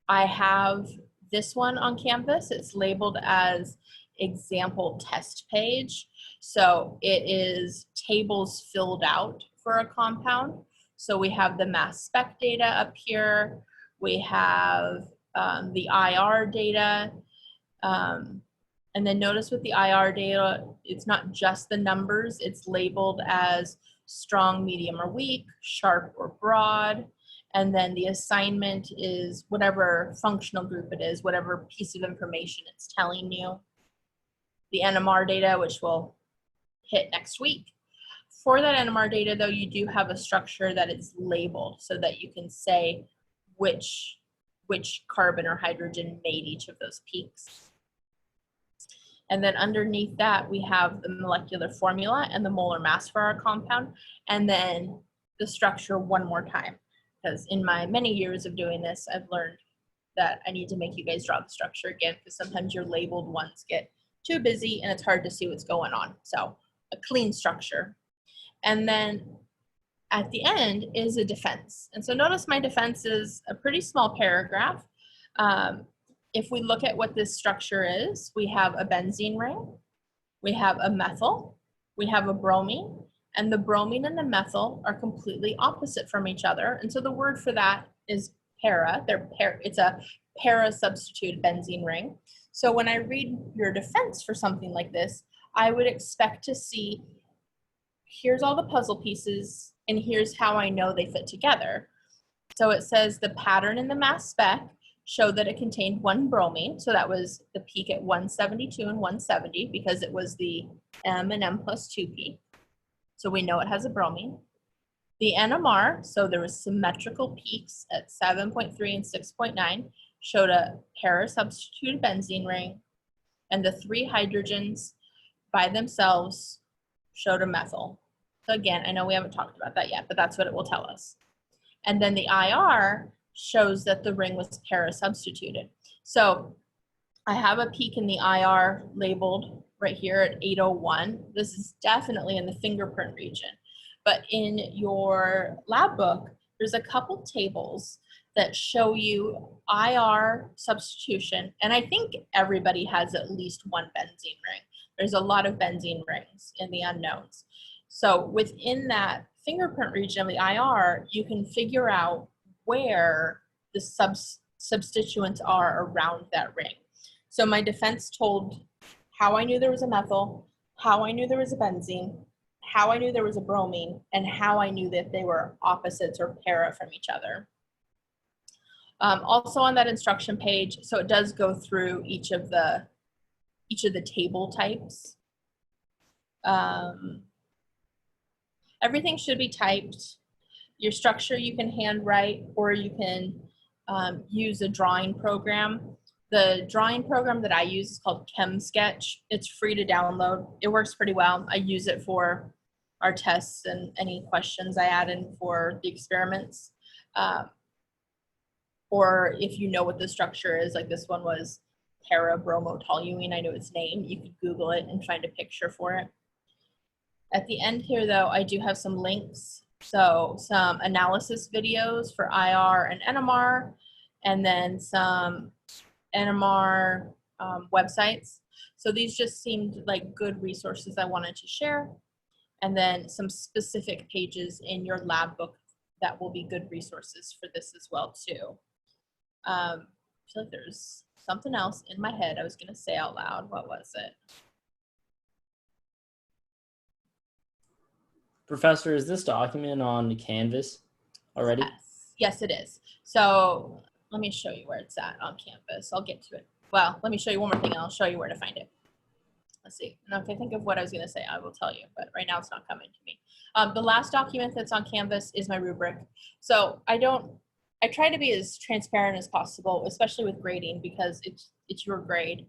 I have this one on Canvas, it's labeled as example test page. So it is tables filled out for a compound. So we have the mass spec data up here. We have the IR data. And then notice with the IR data, it's not just the numbers, it's labeled as strong, medium, or weak, sharp, or broad. And then the assignment is whatever functional group it is, whatever piece of information it's telling you. The NMR data, which we'll hit next week. For that NMR data, though, you do have a structure that is labeled so that you can say which carbon or hydrogen made each of those peaks. And then underneath that, we have the molecular formula and the molar mass for our compound, and then the structure one more time. Because in my many years of doing this, I've learned that I need to make you guys draw the structure again, because sometimes your labeled ones get too busy and it's hard to see what's going on. So a clean structure. And then at the end is a defense. And so notice my defense is a pretty small paragraph. If we look at what this structure is, we have a benzene ring, we have a methyl, we have a bromine, and the bromine and the methyl are completely opposite from each other. And so the word for that is para. It's a para-substituted benzene ring. So when I read your defense for something like this, I would expect to see, here's all the puzzle pieces, and here's how I know they fit together. So it says the pattern in the mass spec showed that it contained one bromine. So that was the peak at 172 and 170 because it was the M and M plus 2 peak. So we know it has a bromine. The NMR, so there was symmetrical peaks at 7.3 and 6.9, showed a para-substituted benzene ring, and the 3 hydrogens by themselves showed a methyl. So again, I know we haven't talked about that yet, but that's what it will tell us. And then the IR shows that the ring was para-substituted. So I have a peak in the IR labeled right here at 801. This is definitely in the fingerprint region. But in your lab book, there's a couple tables that show you IR substitution. And I think everybody has at least one benzene ring. There's a lot of benzene rings in the unknowns. So within that fingerprint region of the IR, you can figure out where the substituents are around that ring. So my defense told how I knew there was a methyl, how I knew there was a benzene, how I knew there was a bromine, and how I knew that they were opposites or para from each other. Also on that instruction page, so it does go through each of the table types. Everything should be typed. Your structure you can handwrite, or you can use a drawing program. The drawing program that I use is called ChemSketch. It's free to download. It works pretty well. I use it for our tests and any questions I add in for the experiments. Or if you know what the structure is, like this one was para-bromotoluene, I know its name. You could Google it and find a picture for it. At the end here, though, I do have some links. So some analysis videos for IR and NMR, and then some NMR websites. So these just seemed like good resources I wanted to share. And then some specific pages in your lab book that will be good resources for this as well too. I feel like there's something else in my head I was gonna say out loud. What was it? Professor, is this document on Canvas already? Yes, it is. So let me show you where it's at on Canvas. I'll get to it. Well, let me show you one more thing and I'll show you where to find it. Let's see. Now, if I think of what I was going to say, I will tell you, but right now it's not coming to me. The last document that's on Canvas is my rubric. So I try to be as transparent as possible, especially with grading, because it's your grade.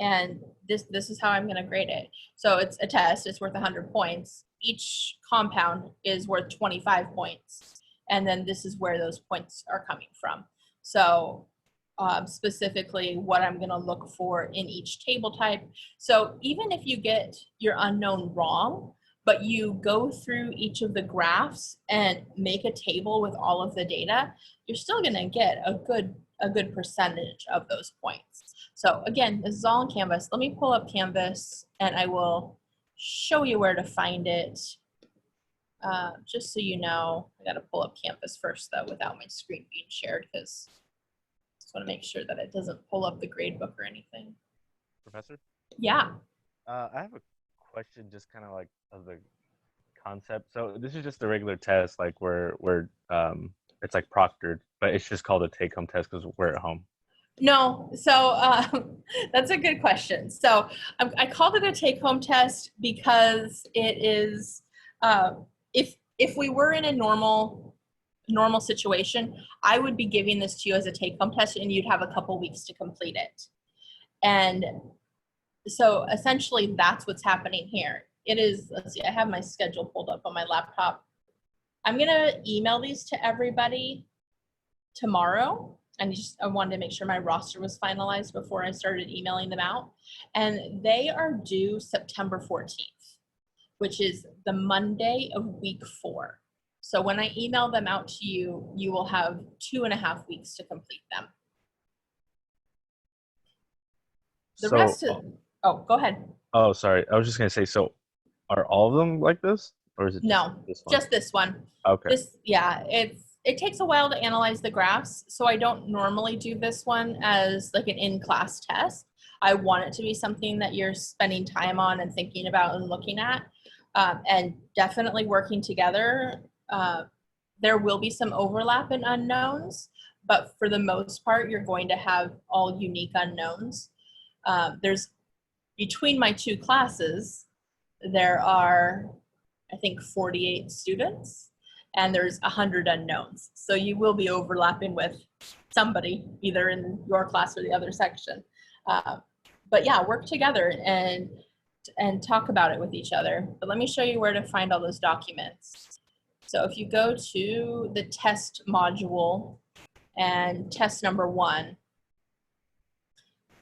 And this is how I'm going to grade it. So it's a test. It's worth 100 points. Each compound is worth 25 points. And then this is where those points are coming from. So specifically what I'm going to look for in each table type. So even if you get your unknown wrong, but you go through each of the graphs and make a table with all of the data, you're still going to get a good a good percentage of those points. So again, this is all on Canvas. Let me pull up Canvas and I will show you where to find it. Just so you know, I gotta pull up Canvas first though without my screen being shared because I just wanna make sure that it doesn't pull up the gradebook or anything. Professor? Yeah. I have a question just kind of like of the concept. So this is just a regular test, like where it's like proctored, but it's just called a take-home test because we're at home. No, so that's a good question. So I called it a take-home test because it is, if we were in a normal situation, I would be giving this to you as a take-home test and you'd have a couple weeks to complete it. And so essentially that's what's happening here. It is, let's see, I have my schedule pulled up on my laptop. I'm gonna email these to everybody tomorrow. And I wanted to make sure my roster was finalized before I started emailing them out. And they are due September 14th, which is the Monday of week 4. So when I email them out to you, you will have 2.5 weeks to complete them. The rest of, oh, go ahead. Oh, sorry. I was just gonna say, so are all of them like this, or is it No, this one? just this one. Okay. Yeah, it takes a while to analyze the graphs, so I don't normally do this one as like an in-class test. I want it to be something that you're spending time on and thinking about and looking at, and definitely working together. There will be some overlap in unknowns, but for the most part, you're going to have all unique unknowns. There's, between my 2 classes, there are, I think, 48 students, and there's 100 unknowns. So you will be overlapping with somebody, either in your class or the other section. But yeah, work together and talk about it with each other. But let me show you where to find all those documents. So if you go to the test module and test number 1,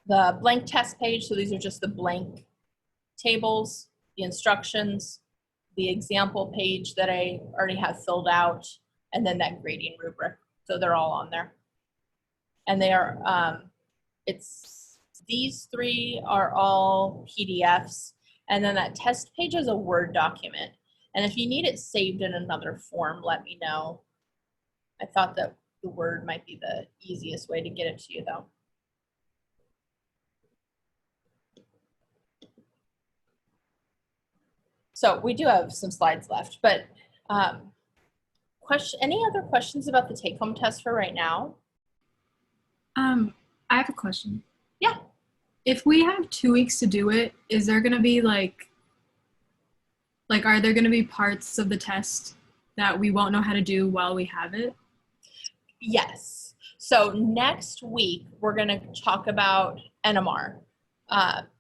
the blank test page, so these are just the blank tables, the instructions, the example page that I already have filled out, and then that grading rubric. So they're all on there. And they are, these 3 are all PDFs, and then that test page is a Word document. And if you need it saved in another form, let me know. I thought that the Word might be the easiest way to get it to you though. So we do have some slides left, but any other questions about the take-home test for right now? I have a question. Yeah. If we have 2 weeks to do it, is there going to be like are there going to be parts of the test that we won't know how to do while we have it? Yes. So next week, we're going to talk about NMR.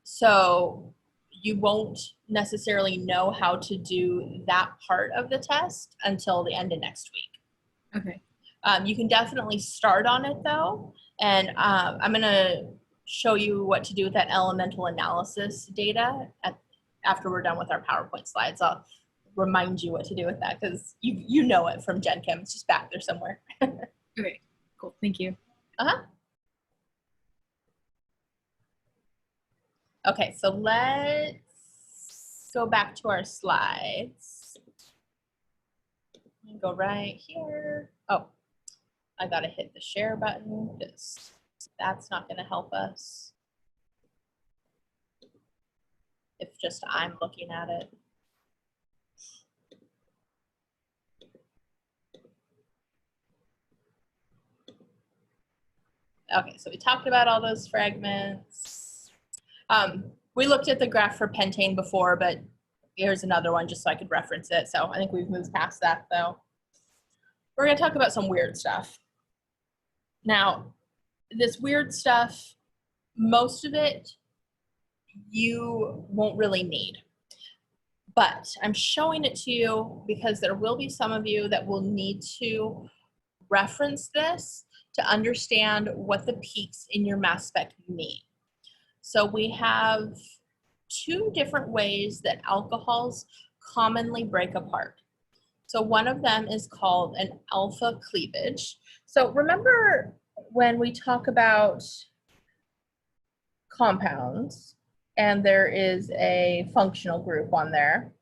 So you won't necessarily know how to do that part of the test until the end of next week. Okay. You can definitely start on it though. And I'm going to show you what to do with that elemental analysis data after we're done with our PowerPoint slides. I'll remind you what to do with that because you know it from Gen Chem. It's just back there somewhere. Okay, cool. Thank you. Uh-huh. Okay, so let's go back to our slides. Go right here. Oh, I gotta hit the share button because that's not gonna help us if just I'm looking at it. Okay, so we talked about all those fragments. We looked at the graph for pentane before, but here's another one just so I could reference it. So I think we've moved past that though. We're gonna talk about some weird stuff. Now, this weird stuff, most of it you won't really need. But I'm showing it to you because there will be some of you that will need to reference this to understand what the peaks in your mass spec mean. So we have 2 different ways that alcohols commonly break apart. So one of them is called an alpha cleavage. So remember when we talk about compounds and there is a functional group on there,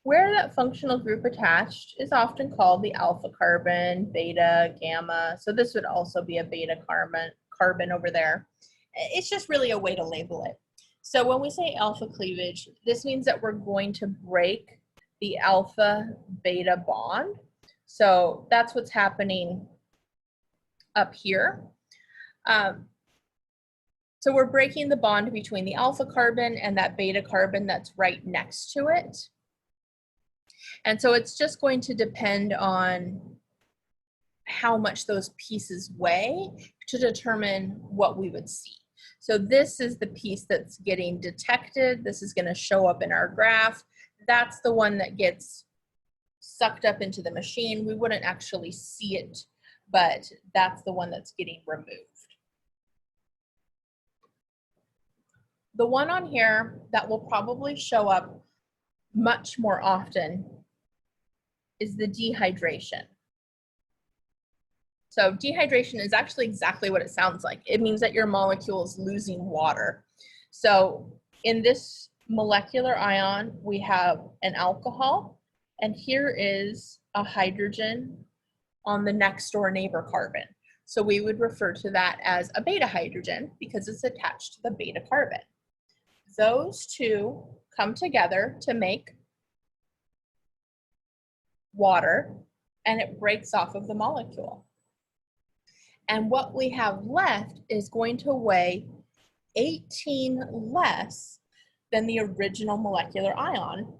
where that functional group attached is often called the alpha carbon, beta, gamma. So this would also be a beta carbon over there. It's just really a way to label it. So when we say alpha cleavage, this means that we're going to break the alpha beta bond. So that's what's happening up here. So we're breaking the bond between the alpha carbon and that beta carbon that's right next to it. And so it's just going to depend on how much those pieces weigh to determine what we would see. So this is the piece that's getting detected. This is going to show up in our graph. That's the one that gets sucked up into the machine. We wouldn't actually see it, but that's the one that's getting removed. The one on here that will probably show up much more often is the dehydration. So dehydration is actually exactly what it sounds like. It means that your molecule is losing water. So in this molecular ion, we have an alcohol, and here is a hydrogen on the next door neighbor carbon. So we would refer to that as a beta hydrogen because it's attached to the beta carbon. Those two come together to make water, and it breaks off of the molecule. And what we have left is going to weigh 18 less than the original molecular ion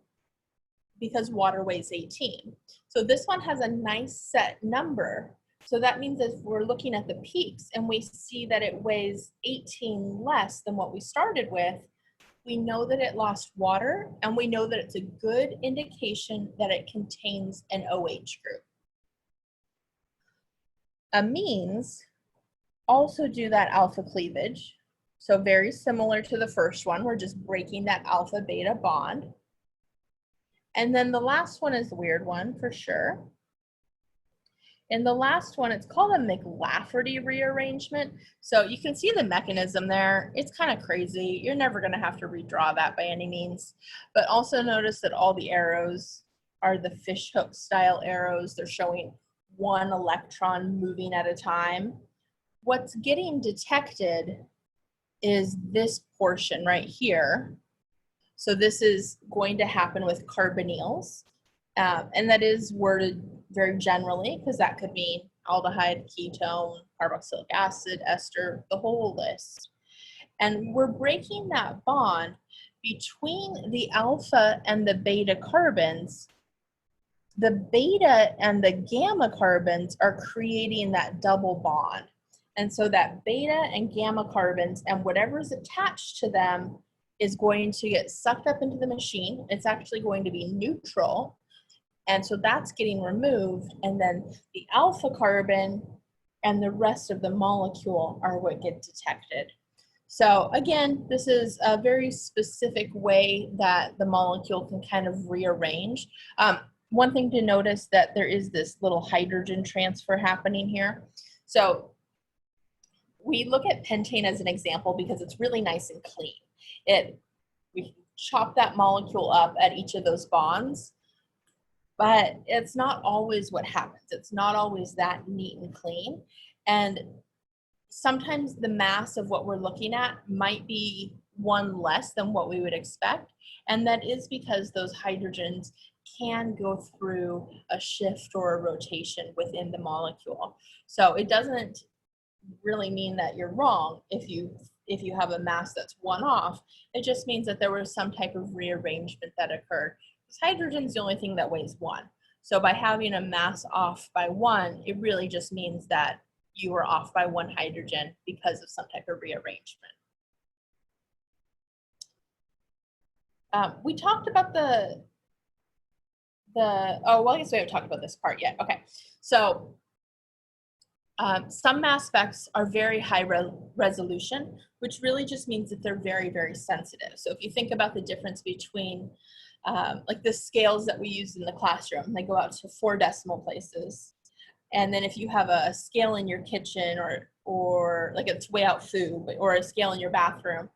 because water weighs 18. So this one has a nice set number. So that means if we're looking at the peaks and we see that it weighs 18 less than what we started with, we know that it lost water, and we know that it's a good indication that it contains an OH group. Amines also do that alpha cleavage. So very similar to the first one, we're just breaking that alpha beta bond. And then the last one is the weird one for sure. In the last one, it's called a McLafferty rearrangement. So you can see the mechanism there. It's kind of crazy. You're never going to have to redraw that by any means. But also notice that all the arrows are the fishhook style arrows. They're showing one electron moving at a time. What's getting detected is this portion right here. So this is going to happen with carbonyls. And that is worded very generally because that could mean aldehyde, ketone, carboxylic acid, ester, the whole list. And we're breaking that bond between the alpha and the beta carbons. The beta and the gamma carbons are creating that double bond. And so that beta and gamma carbons and whatever's attached to them is going to get sucked up into the machine. It's actually going to be neutral. And so that's getting removed, and then the alpha carbon and the rest of the molecule are what get detected. So again, this is a very specific way that the molecule can kind of rearrange. One thing to notice that there is this little hydrogen transfer happening here. So we look at pentane as an example because it's really nice and clean. We chop that molecule up at each of those bonds. But it's not always what happens. It's not always that neat and clean. And sometimes the mass of what we're looking at might be one less than what we would expect. And that is because those hydrogens can go through a shift or a rotation within the molecule. So it doesn't really mean that you're wrong if you have a mass that's one off. It just means that there was some type of rearrangement that occurred. Hydrogen is the only thing that weighs one. So by having a mass off by one, it really just means that you were off by one hydrogen because of some type of rearrangement. We talked about oh, well, I guess we haven't talked about this part yet. Okay, so some mass specs are very high resolution, which really just means that they're very, very sensitive. So if you think about the difference between like the scales that we use in the classroom, they go out to 4 decimal places. And then if you have a scale in your kitchen or like it's weigh out food, or a scale in your bathroom,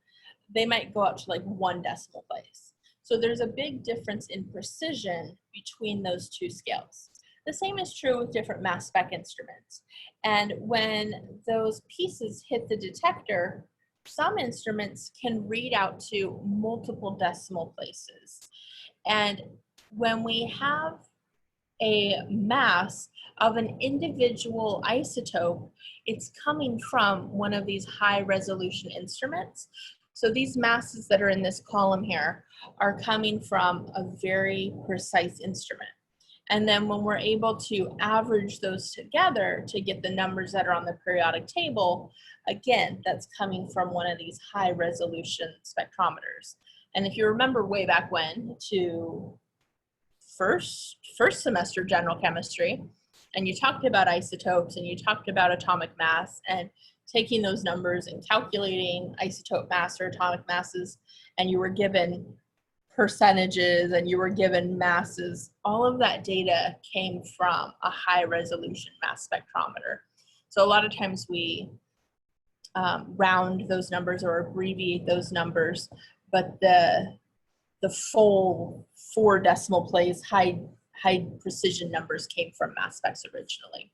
they might go up to like 1 decimal place. So there's a big difference in precision between those two scales. The same is true with different mass spec instruments. And when those pieces hit the detector, some instruments can read out to multiple decimal places. And when we have a mass of an individual isotope, it's coming from one of these high resolution instruments. So these masses that are in this column here are coming from a very precise instrument. And then when we're able to average those together to get the numbers that are on the periodic table, again, that's coming from one of these high resolution spectrometers. And if you remember way back when to first semester general chemistry, and you talked about isotopes and you talked about atomic mass and taking those numbers and calculating isotope mass or atomic masses, and you were given percentages and you were given masses, all of that data came from a high resolution mass spectrometer. So a lot of times we round those numbers or abbreviate those numbers, but the full 4 decimal place high precision numbers came from mass specs originally.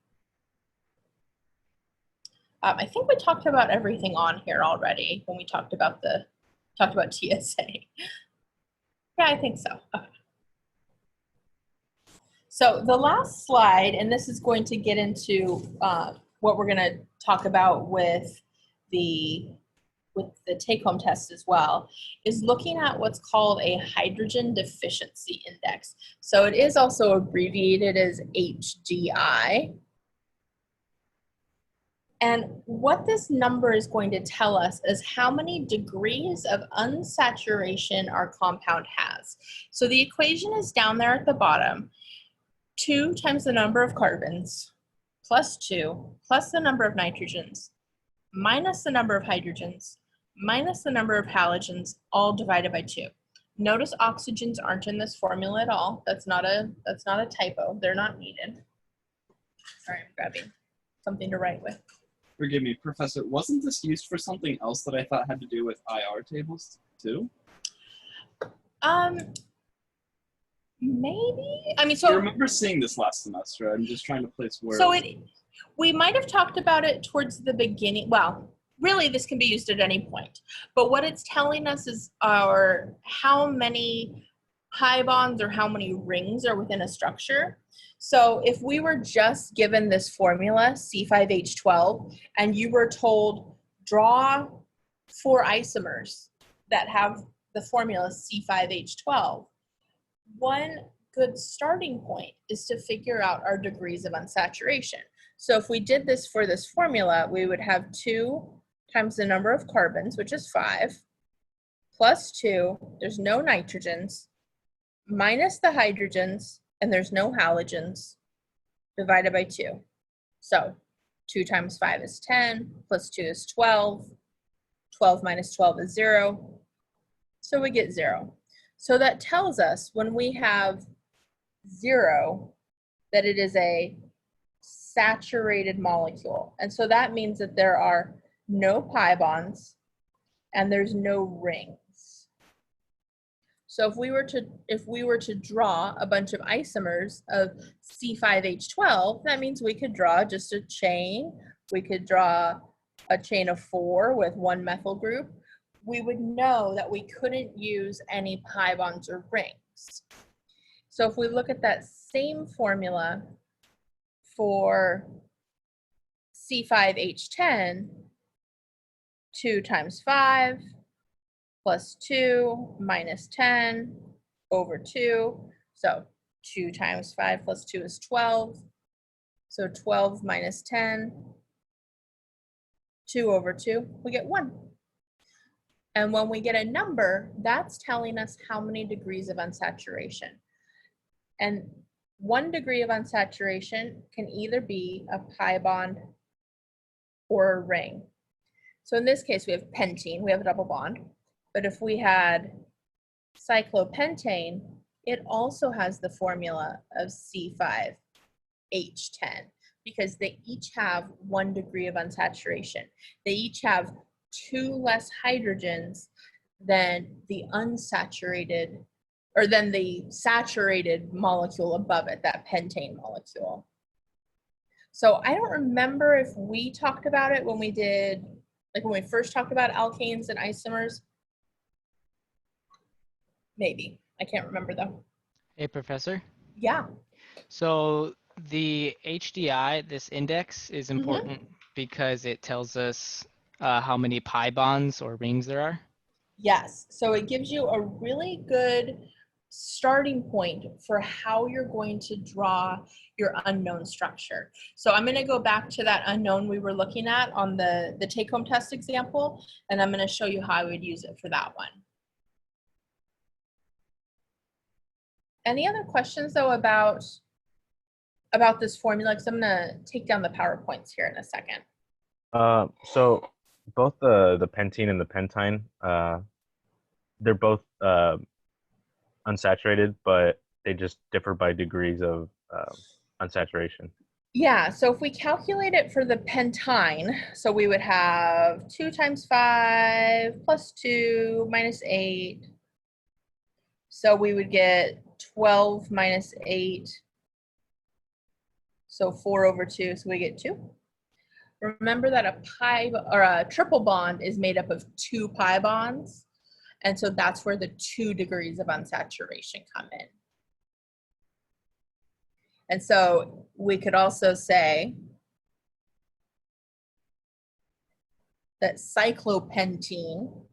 I think we talked about everything on here already when we talked about TSA. Yeah, I think so. Okay. So the last slide, and this is going to get into what we're going to talk about with the take-home test as well, is looking at what's called a hydrogen deficiency index. So it is also abbreviated as HDI. And what this number is going to tell us is how many degrees of unsaturation our compound has. So the equation is down there at the bottom. 2 times the number of carbons plus 2 plus the number of nitrogens minus the number of hydrogens minus the number of halogens, all divided by 2. Notice oxygens aren't in this formula at all. That's not a typo. They're not needed. Sorry, I'm grabbing something to write with. Forgive me, Professor, wasn't this used for something else that I thought had to do with IR tables too? Maybe. I mean, so I remember seeing this last semester. I'm just trying to place where. So we might have talked about it towards the beginning. Well, really, this can be used at any point. But what it's telling us is how many pi bonds or how many rings are within a structure. So if we were just given this formula, C5H12, and you were told, draw 4 isomers that have the formula C5H12, one good starting point is to figure out our degrees of unsaturation. So if we did this for this formula, we would have 2 times the number of carbons, which is 5, plus 2, there's no nitrogens, minus the hydrogens, and there's no halogens, divided by 2. So 2 times 5 is 10, plus 2 is 12, 12 minus 12 is 0, so we get 0. So that tells us when we have 0 that it is a saturated molecule. And so that means that there are no pi bonds and there's no rings. So if we were to draw a bunch of isomers of C5H12, that means we could draw just a chain. We could draw a chain of 4 with 1 methyl group. We would know that we couldn't use any pi bonds or rings. So if we look at that same formula for C5H10, 2 times 5 plus 2 minus 10 over 2. So 2 times 5 plus 2 is 12. So 12 minus 10, 2 over 2, we get 1. And when we get a number, that's telling us how many degrees of unsaturation. And 1 degree of unsaturation can either be a pi bond or a ring. So in this case, we have pentene, we have a double bond. But if we had cyclopentane, it also has the formula of C5H10 because they each have 1 degree of unsaturation. They each have 2 less hydrogens than the unsaturated, or than the saturated molecule above it, that pentane molecule. So I don't remember if we talked about it when we did, like when we first talked about alkanes and isomers. Maybe, I can't remember though. Hey, Professor. Yeah. So the HDI, this index, is important because it tells us how many pi bonds or rings there are. Yes, so it gives you a really good starting point for how you're going to draw your unknown structure. So I'm going to go back to that unknown we were looking at on the take-home test example, and I'm going to show you how I would use it for that one. Any other questions though about this formula? Because I'm going to take down the PowerPoints here in a second. So both the pentene and the pentine, they're both unsaturated, but they just differ by degrees of unsaturation. Yeah, so if we calculate it for the pentine, so we would have 2 times 5 plus 2 minus 8. So we would get 12 minus 8. So 4 over 2, so we get 2. Remember that a pi or a triple bond is made up of 2 pi bonds. And so that's where the 2 degrees of unsaturation come in. And so we could also say that cyclopentene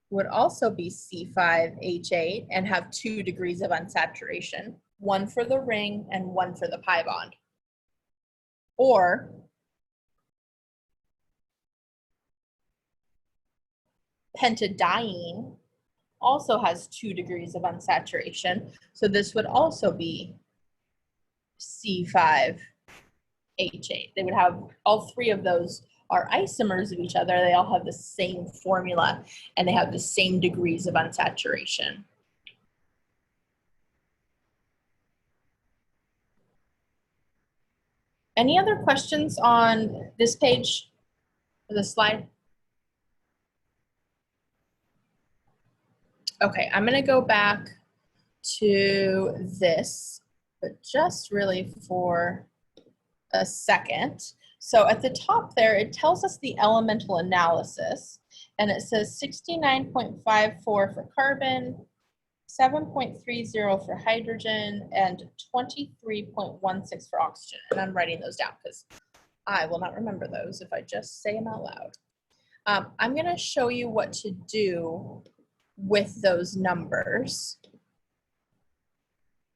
would also be C5H8 and have 2 degrees of unsaturation, 1 for the ring and 1 for the pi bond. Or pentadiene also has 2 degrees of unsaturation, so this would also be C5H8. They would have, all 3 of those are isomers of each other. They all have the same formula and they have the same degrees of unsaturation. Any other questions on this page, or this slide? Okay, I'm gonna go back to this, but just really for a second. So at the top there, it tells us the elemental analysis, and it says 69.54 for carbon, 7.30 for hydrogen, and 23.16 for oxygen. And I'm writing those down because I will not remember those if I just say them out loud. I'm going to show you what to do with those numbers.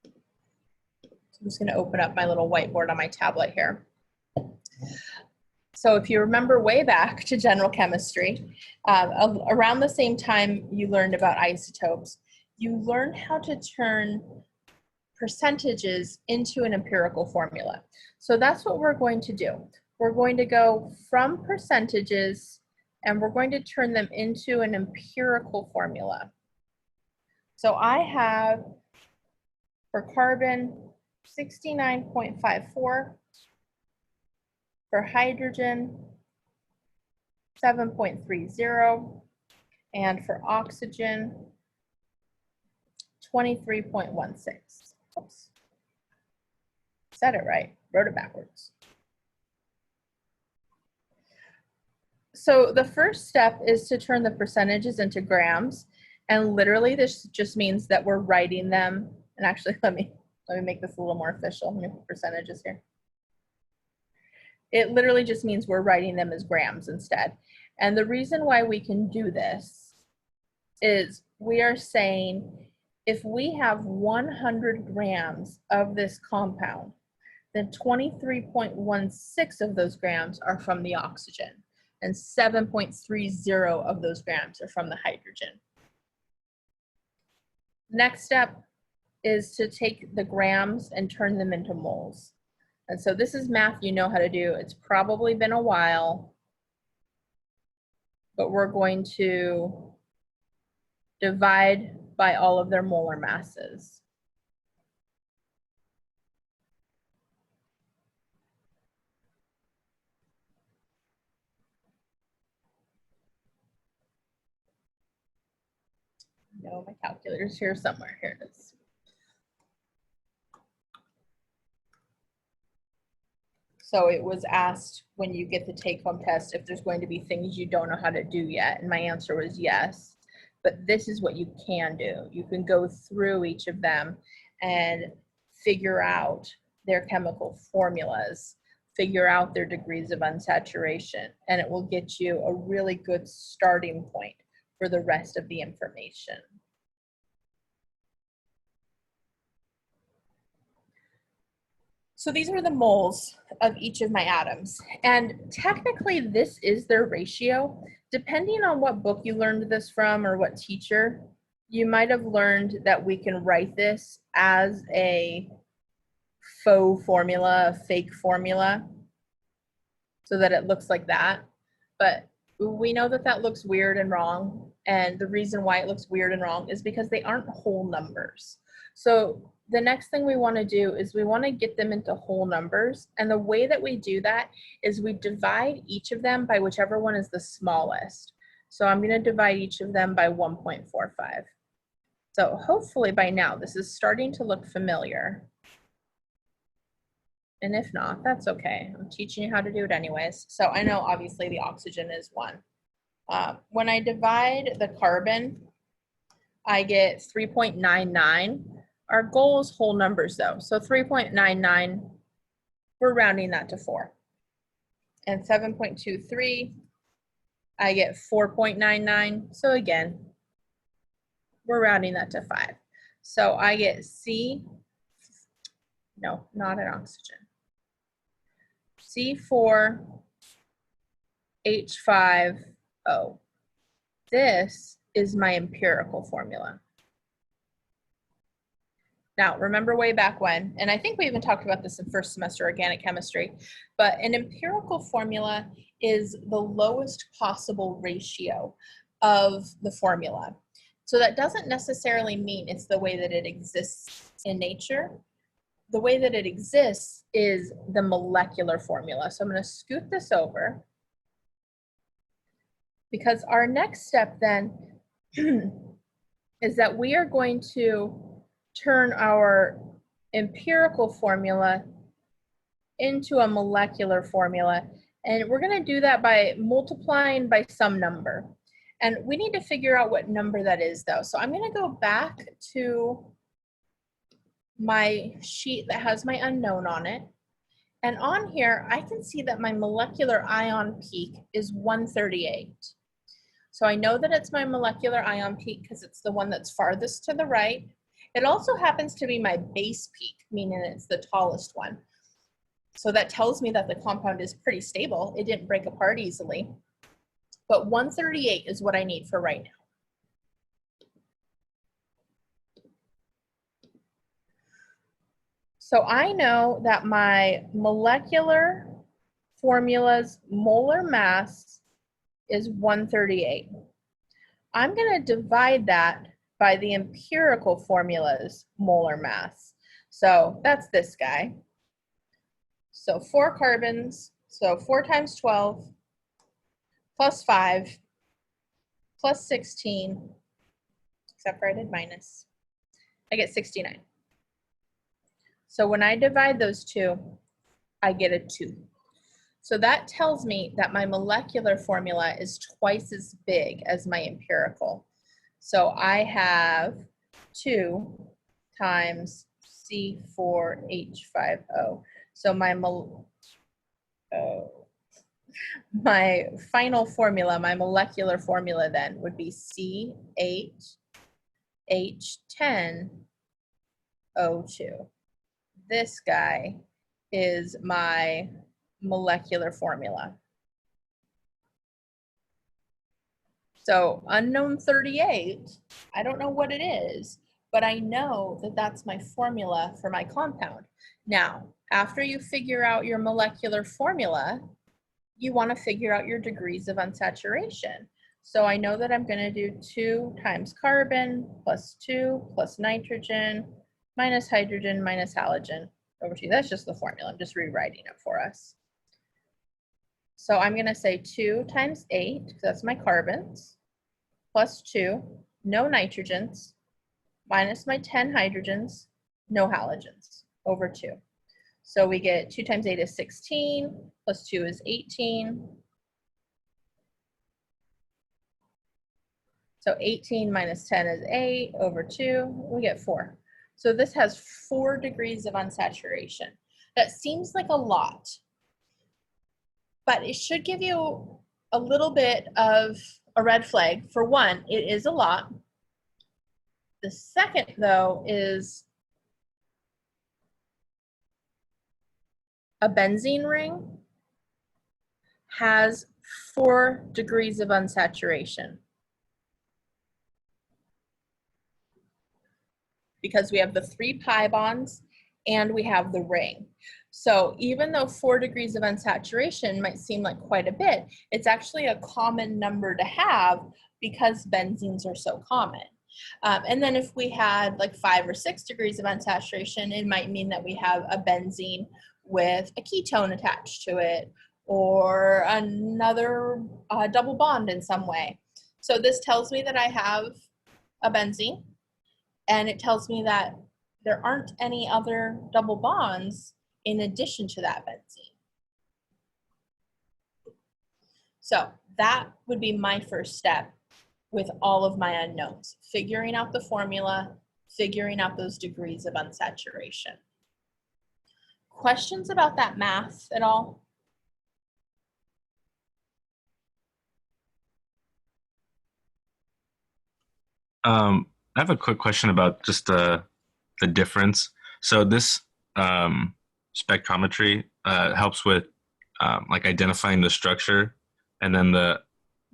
I'm just going to open up my little whiteboard on my tablet here. So if you remember way back to general chemistry, around the same time you learned about isotopes, you learned how to turn percentages into an empirical formula. So that's what we're going to do. We're going to go from percentages and we're going to turn them into an empirical formula. So I have, for carbon, 69.54, for hydrogen, 7.30, and for oxygen, 23.16. Oops. Said it right, wrote it backwards. So the first step is to turn the percentages into grams, and literally this just means that we're writing them. And actually, let me make this a little more official. Let me put percentages here. It literally just means we're writing them as grams instead. And the reason why we can do this is we are saying if we have 100 grams of this compound, then 23.16 of those grams are from the oxygen, and 7.30 of those grams are from the hydrogen. Next step is to take the grams and turn them into moles. And so this is math you know how to do. It's probably been a while, but we're going to divide by all of their molar masses. No, my calculator's here somewhere. Here it is. So it was asked when you get the take-home test if there's going to be things you don't know how to do yet, and my answer was yes. But this is what you can do. You can go through each of them and figure out their chemical formulas, figure out their degrees of unsaturation, and it will get you a really good starting point for the rest of the information. So these are the moles of each of my atoms. And technically this is their ratio. Depending on what book you learned this from or what teacher, you might have learned that we can write this as a faux formula, a fake formula, so that it looks like that. But we know that that looks weird and wrong. And the reason why it looks weird and wrong is because they aren't whole numbers. So the next thing we want to do is we want to get them into whole numbers. And the way that we do that is we divide each of them by whichever one is the smallest. So I'm going to divide each of them by 1.45. So hopefully by now this is starting to look familiar. And if not, that's okay. I'm teaching you how to do it anyways. So I know obviously the oxygen is 1. When I divide the carbon, I get 3.99. Our goal is whole numbers though. So 3.99, we're rounding that to 4. And 7.23, I get 4.99. So again, we're rounding that to 5. So I get C, no, not an oxygen. C4H5O. This is my empirical formula. Now, remember way back when, and I think we even talked about this in first semester organic chemistry, but an empirical formula is the lowest possible ratio of the formula. So that doesn't necessarily mean it's the way that it exists in nature. The way that it exists is the molecular formula. So I'm going to scoot this over, because our next step then is that we are going to turn our empirical formula into a molecular formula. And we're going to do that by multiplying by some number. And we need to figure out what number that is though. So I'm going to go back to my sheet that has my unknown on it. And on here, I can see that my molecular ion peak is 138. So I know that it's my molecular ion peak because it's the one that's farthest to the right. It also happens to be my base peak, meaning it's the tallest one. So that tells me that the compound is pretty stable. It didn't break apart easily. But 138 is what I need for right now. So I know that my molecular formula's molar mass is 138. I'm going to divide that by the empirical formula's molar mass. So that's this guy. So 4 carbons, so 4 times 12 plus 5 plus 16, except for I did minus, I get 69. So when I divide those two, I get a 2. So that tells me that my molecular formula is twice as big as my empirical. So I have 2 times C4H5O. So my final formula, my molecular formula then would be C8H10O2. This guy is my molecular formula. So unknown 38, I don't know what it is, but I know that that's my formula for my compound. Now, after you figure out your molecular formula, you want to figure out your degrees of unsaturation. So I know that I'm going to do 2 times carbon plus 2 plus nitrogen minus hydrogen minus halogen over 2. That's just the formula. I'm just rewriting it for us. So I'm going to say 2 times 8, because that's my carbons, plus 2 no nitrogens, minus my 10 hydrogens, no halogens, over 2. So we get 2 times 8 is 16, plus 2 is 18. So 18 minus 10 is 8 over 2, we get 4. So this has 4 degrees of unsaturation. That seems like a lot, but it should give you a little bit of a red flag. For one, it is a lot. The second, though, is a benzene ring has 4 degrees of unsaturation, because we have the 3 pi bonds and we have the ring. So even though 4 degrees of unsaturation might seem like quite a bit, it's actually a common number to have because benzenes are so common. And then if we had like 5 or 6 degrees of unsaturation, it might mean that we have a benzene with a ketone attached to it, or another double bond in some way. So this tells me that I have a benzene, and it tells me that there aren't any other double bonds in addition to that benzene. So that would be my first step with all of my unknowns, figuring out the formula, figuring out those degrees of unsaturation. Questions about that math at all? I have a quick question about just the difference. So this spectrometry helps with like identifying the structure, and then the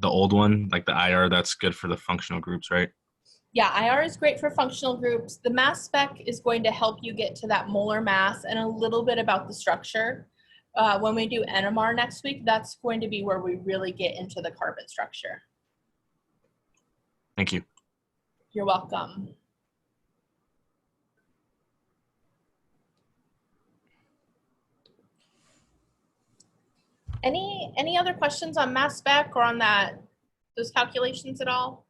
old one, like the IR, that's good for the functional groups, right? Yeah, IR is great for functional groups. The mass spec is going to help you get to that molar mass and a little bit about the structure. When we do NMR next week, that's going to be where we really get into the carbon structure. Thank you. You're welcome. Any other questions on mass spec or on those calculations at all?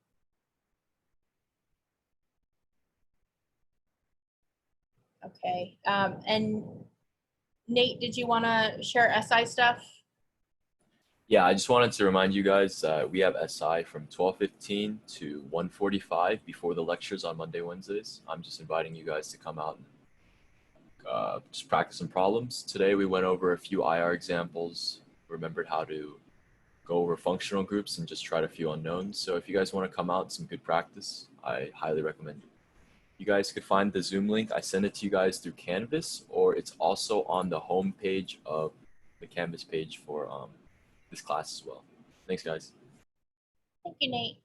Okay, and Nate, did you want to share SI stuff? Yeah, I just wanted to remind you guys we have SI from 12:15 to 1:45 before the lectures on Monday, Wednesdays. I'm just inviting you guys to come out and just practice some problems. Today we went over a few IR examples, remembered how to go over functional groups, and just tried a few unknowns. So if you guys want to come out, some good practice, I highly recommend it. You guys could find the Zoom link. I send it to you guys through Canvas, or it's also on the home page of the Canvas page for this class as well. Thanks, guys. Thank you, Nate.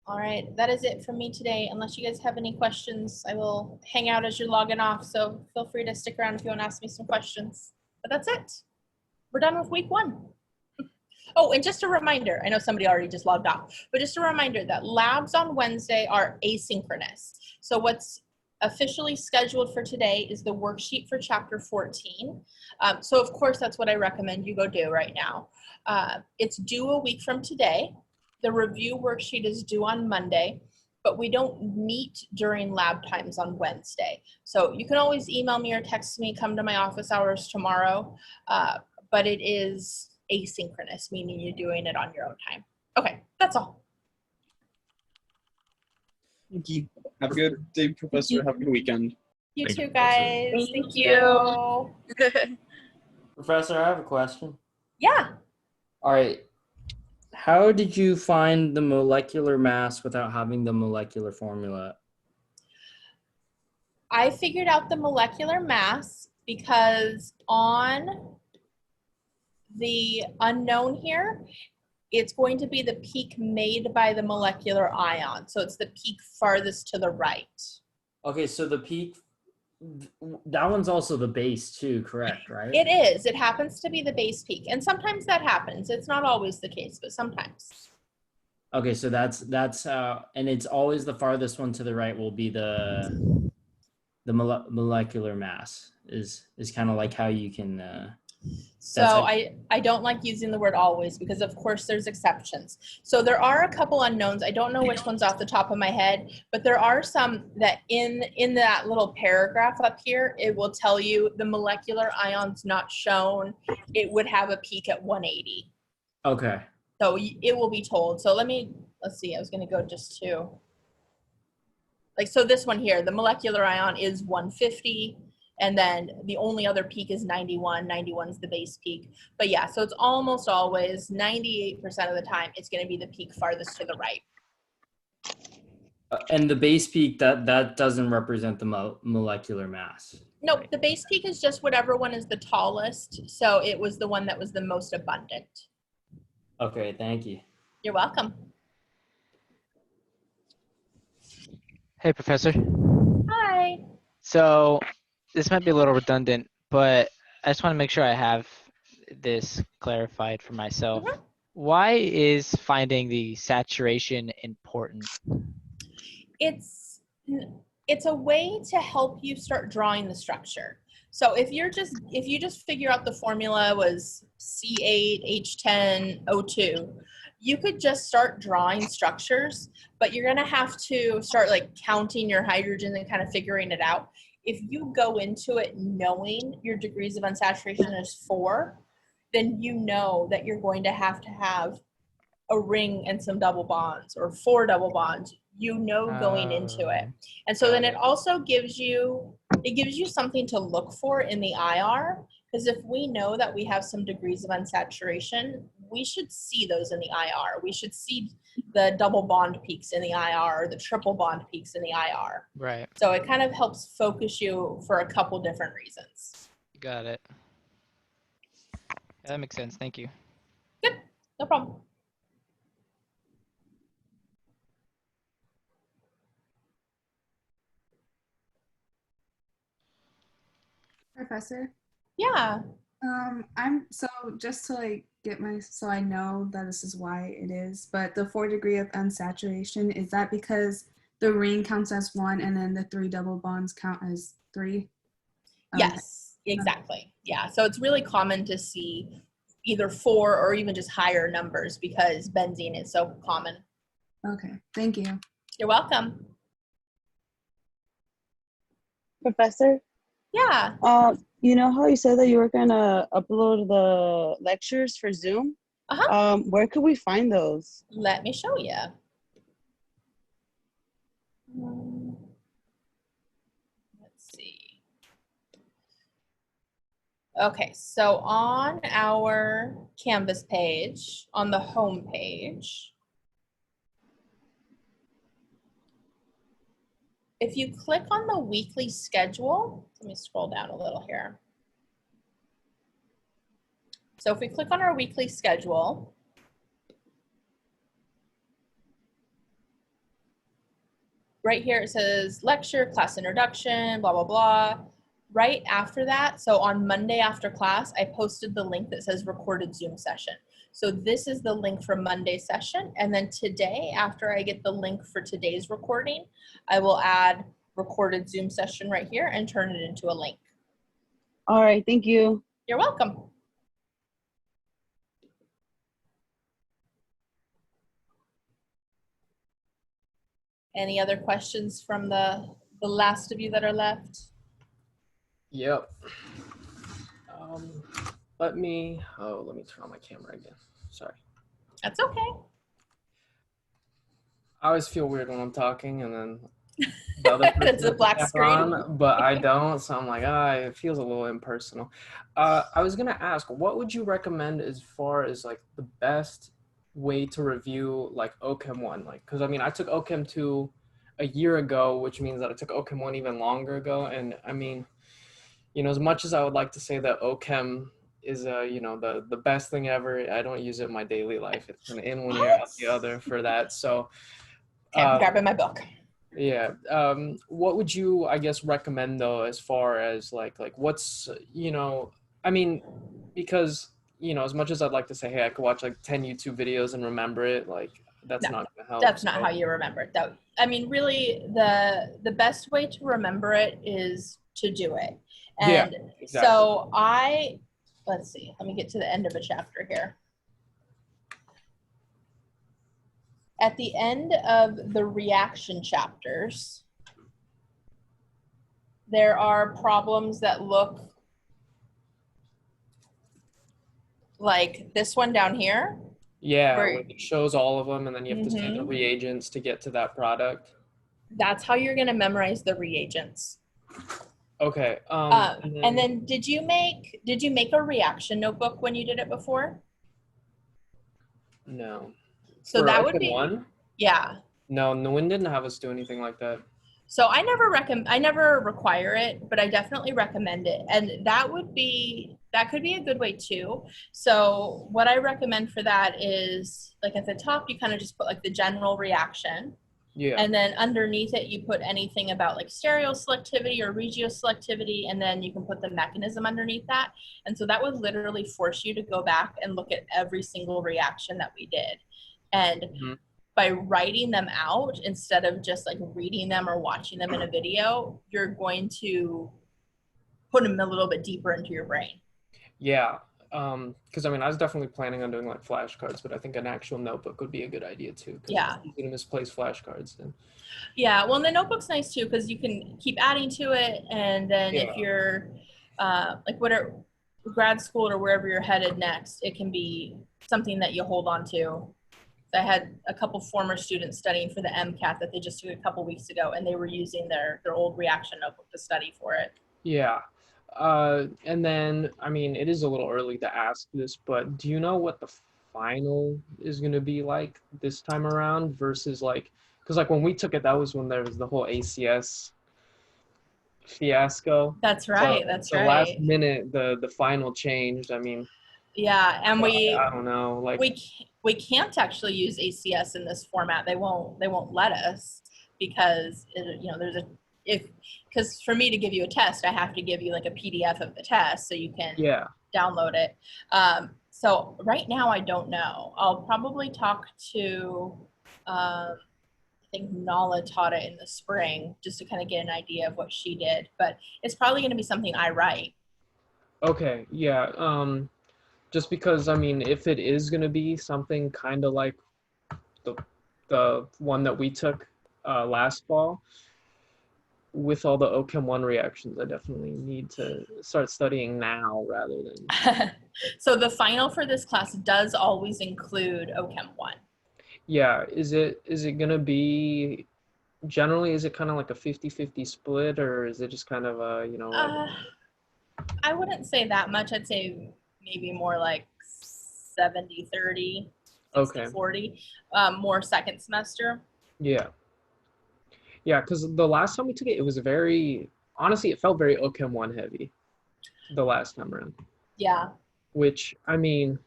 All right, that is it from me today. Unless you guys have any questions, I will hang out as you're logging off, so feel free to stick around if you want to ask me some questions. But that's it. We're done with week 1. Oh, and just a reminder, I know somebody already just logged off, but just a reminder that labs on Wednesday are asynchronous. So what's officially scheduled for today is the worksheet for chapter 14. So of course, that's what I recommend you go do right now. It's due a week from today. The review worksheet is due on Monday, but we don't meet during lab times on Wednesday. So you can always email me or text me, come to my office hours tomorrow, but it is asynchronous, meaning you're doing it on your own time. Okay, that's all. Thank you. Have a good day, Professor. Have a good weekend. You Thank too, you, guys. Thank Thank you. you. Professor, I have a question. Yeah. All right. How did you find the molecular mass without having the molecular formula? I figured out the molecular mass because on the unknown here, it's going to be the peak made by the molecular ion. So it's the peak farthest to the right. Okay, so the peak, that one's also the base too, correct, right? It is. It happens to be the base peak. And sometimes that happens. It's not always the case, but sometimes. Okay, so that's how, and it's always the farthest one to the right will be the molecular mass is kind of like how you can. So That's like- I don't like using the word always because of course there's exceptions. So there are a couple unknowns. I don't know which ones off the top of my head, but there are some that in that little paragraph up here, it will tell you the molecular ions not shown. It would have a peak at 180. Okay. So it will be told. So let's see, I was going to go just to, like, so this one here, the molecular ion is 150. And then the only other peak is 91. 91 is the base peak. But yeah, so it's almost always 98% of the time, it's going to be the peak farthest to the right. And the base peak, that doesn't represent the molecular mass. Nope, right? the base peak is just whatever one is the tallest. So it was the one that was the most abundant. Okay, thank you. You're welcome. Hey, Professor. Hi. So this might be a little redundant, but I just want to make sure I have this clarified for myself. Mhm. Why is finding the saturation important? It's a way to help you start drawing the structure. So if you just figure out the formula was C8H10O2, you could just start drawing structures, but you're going to have to start like counting your hydrogen and kind of figuring it out. If you go into it knowing your degrees of unsaturation is 4, then you know that you're going to have a ring and some double bonds or 4 double bonds, going into it. And so then it also gives you something to look for in the IR, because if we know that we have some degrees of unsaturation, we should see those in the IR. We should see the double bond peaks in the IR or the triple bond peaks in the IR. Right. So it kind of helps focus you for a couple different reasons. Got it. Yeah, that makes sense. Thank you. Good, no problem. Professor, Yeah. I'm so just to like so I know that this is why it is, but the 4 degree of unsaturation, is that because the ring counts as 1 and then the 3 double bonds count as 3? Yes, exactly. Yeah, so it's really common to see either 4 or even just higher numbers because benzene is so common. Okay, thank you. You're welcome. Professor, Yeah. you know how you said that you were gonna upload the lectures for Zoom? Uh-huh. Where could we find those? Let me show you. Let's see. Okay, so on our Canvas page, on the home page, if you click on the weekly schedule, let me scroll down a little here. So if we click on our weekly schedule, right here it says lecture, class introduction, blah, blah, blah. Right after that, so on Monday after class, I posted the link that says recorded Zoom session. So this is the link for Monday's session. And then today, after I get the link for today's recording, I will add recorded Zoom session right here and turn it into a link. All right, thank you. You're welcome. Any other questions from the last of you that are left? Yep. Let me turn on my camera again. Sorry. That's okay. I always feel weird when I'm talking and then the other person It's a black has screen. on, but I don't, so I'm like, it feels a little impersonal. I was gonna ask, what would you recommend as far as like the best way to review like OChem 1? Like, because I mean, I took OChem 2 a year ago, which means that I took OChem 1 even longer ago, and I mean, you know, as much as I would like to say that OChem is you know, the best thing ever, I don't use it in my daily life. It's kind of in one ear out the other for that. So Okay, I'm grabbing my book. yeah. What would you, I guess, recommend though, as far as like what's, you know, I mean, because, you know, as much as I'd like to say, hey, I could watch like 10 YouTube videos and remember it, like that's No, not gonna help. That's not how you remember it. Though. I mean, really, the best way to remember it is to do it. And yeah, exactly. so I let's see, let me get to the end of a chapter here. At the end of the reaction chapters, there are problems that look like this one down here. Yeah, Where- where it shows all of them, and then you have to see the Mhm. reagents to get to that product. That's how you're gonna memorize the reagents. Okay. And then did you make a reaction notebook when you did it before? No. So For that would open be, one? yeah. No, no one didn't have us do anything like that. So I never require it, but I definitely recommend it. And that could be a good way too. So what I recommend for that is, like, at the top, you kind of just put like the general reaction. Yeah. And then underneath it, you put anything about like stereoselectivity or regioselectivity, and then you can put the mechanism underneath that. And so that would literally force you to go back and look at every single reaction that we did. And Mhm. by writing them out instead of just like reading them or watching them in a video, you're going to put them a little bit deeper into your brain. Yeah. Because I mean, I was definitely planning on doing like flashcards, but I think an actual notebook would be a good idea too. 'Cause Yeah. it's easy to misplace flashcards. And Yeah, well, and the notebook's nice too because you can keep adding to it, and then Yeah. if you're like whatever grad school or wherever you're headed next, it can be something that you hold on to. I had a couple former students studying for the MCAT that they just took a couple weeks ago, and they were using their old reaction notebook to study for it. yeah. And then, I mean, it is a little early to ask this, but do you know what the final is going to be like this time around versus like, because like when we took it, that was when there was the whole ACS fiasco. That's right. So That's the right. last minute, the final changed. I mean, Yeah, and I don't know, like we can't actually use ACS in this format. They won't let us because because for me to give you a test, I have to give you like a PDF of the test so you can download it. So right now I don't know. I'll probably talk to I think Nala taught it in the spring just to kind of get an idea of what she did, but it's probably going to be something I write. Okay, yeah. Just because I mean, if it is gonna be something kind of like the one that we took last fall, with all the OChem 1 reactions, I definitely need to start studying now rather than. So the final for this class does always include OChem 1. Yeah, is it gonna be generally? Is it kind of like a 50-50 split, or is it just kind of a I wouldn't say that much. I'd say maybe more like 70-30, 60-40, more second semester. Yeah. Yeah, because the last time we took it, it was honestly, it felt very OChem 1 heavy the last time around. Yeah. Which, I mean,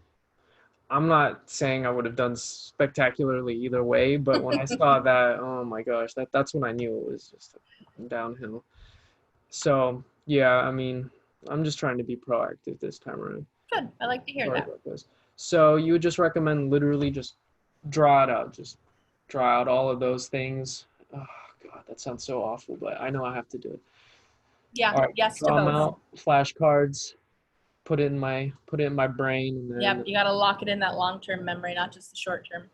I'm not saying I would have done spectacularly either way, but when I saw that, oh my gosh, that's when I knew it was just downhill. So, yeah, I mean, I'm just trying to be proactive this time around. Good. I like to hear Sorry that. about this. So you would just recommend literally just draw it out. Just draw out all of those things. Oh, God, that sounds so awful, but I know I have to do it. Yeah, All right, yes to draw them both. out, flashcards, put it in my brain, and then. Yep, you got to lock it in that long-term memory, not just the short-term.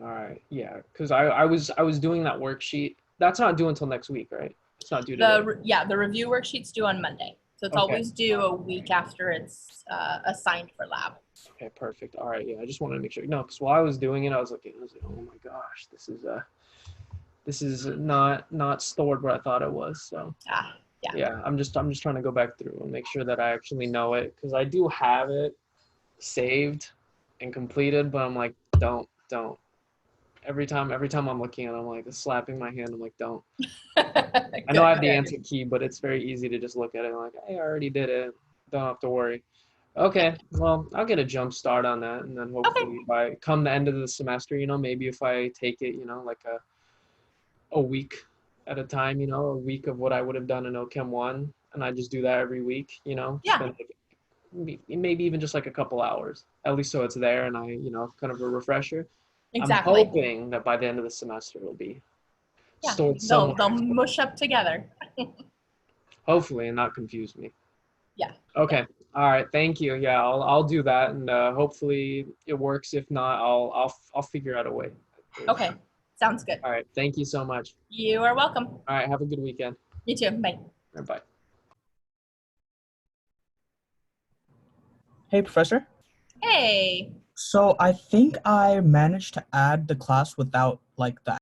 All right, yeah, because I was doing that worksheet. That's not due until next week, right? It's not due today. The review worksheet's due on Monday, so it's always due a week after it's assigned for lab. Okay, perfect. All right, yeah, I just wanted to make sure. No, because while I was doing it, I was like, oh my gosh, this is not stored where I thought it was. So yeah, I'm just trying to go back through and make sure that I actually know it, because I do have it saved and completed, but I'm like, don't. Every time I'm looking at it, I'm like slapping my hand. I'm like, don't. I know I have the answer key, but it's very easy to just look at it and like, hey, I already did it. Don't have to worry. Okay, well, I'll get a jump start on that, and then hopefully by come the end of the semester, maybe if I take it, like a week at a time, a week of what I would have done in OChem 1, and I just do that every week, spend maybe even just like a couple hours, at least so it's there, and I, kind of a refresher. Exactly. I'm hoping that by the end of the semester it'll be stored they'll somewhere. mush up together. Hopefully, and not confuse me. Yeah. Okay. All right. Thank you. Yeah, I'll do that, and hopefully it works. If not, I'll figure out a way. Okay, sounds good. All right. Thank you so much. You are welcome. All right. Have a good weekend. You too. Bye. All right, bye. Hey, Professor. Hey. So I think I managed to add the class without like the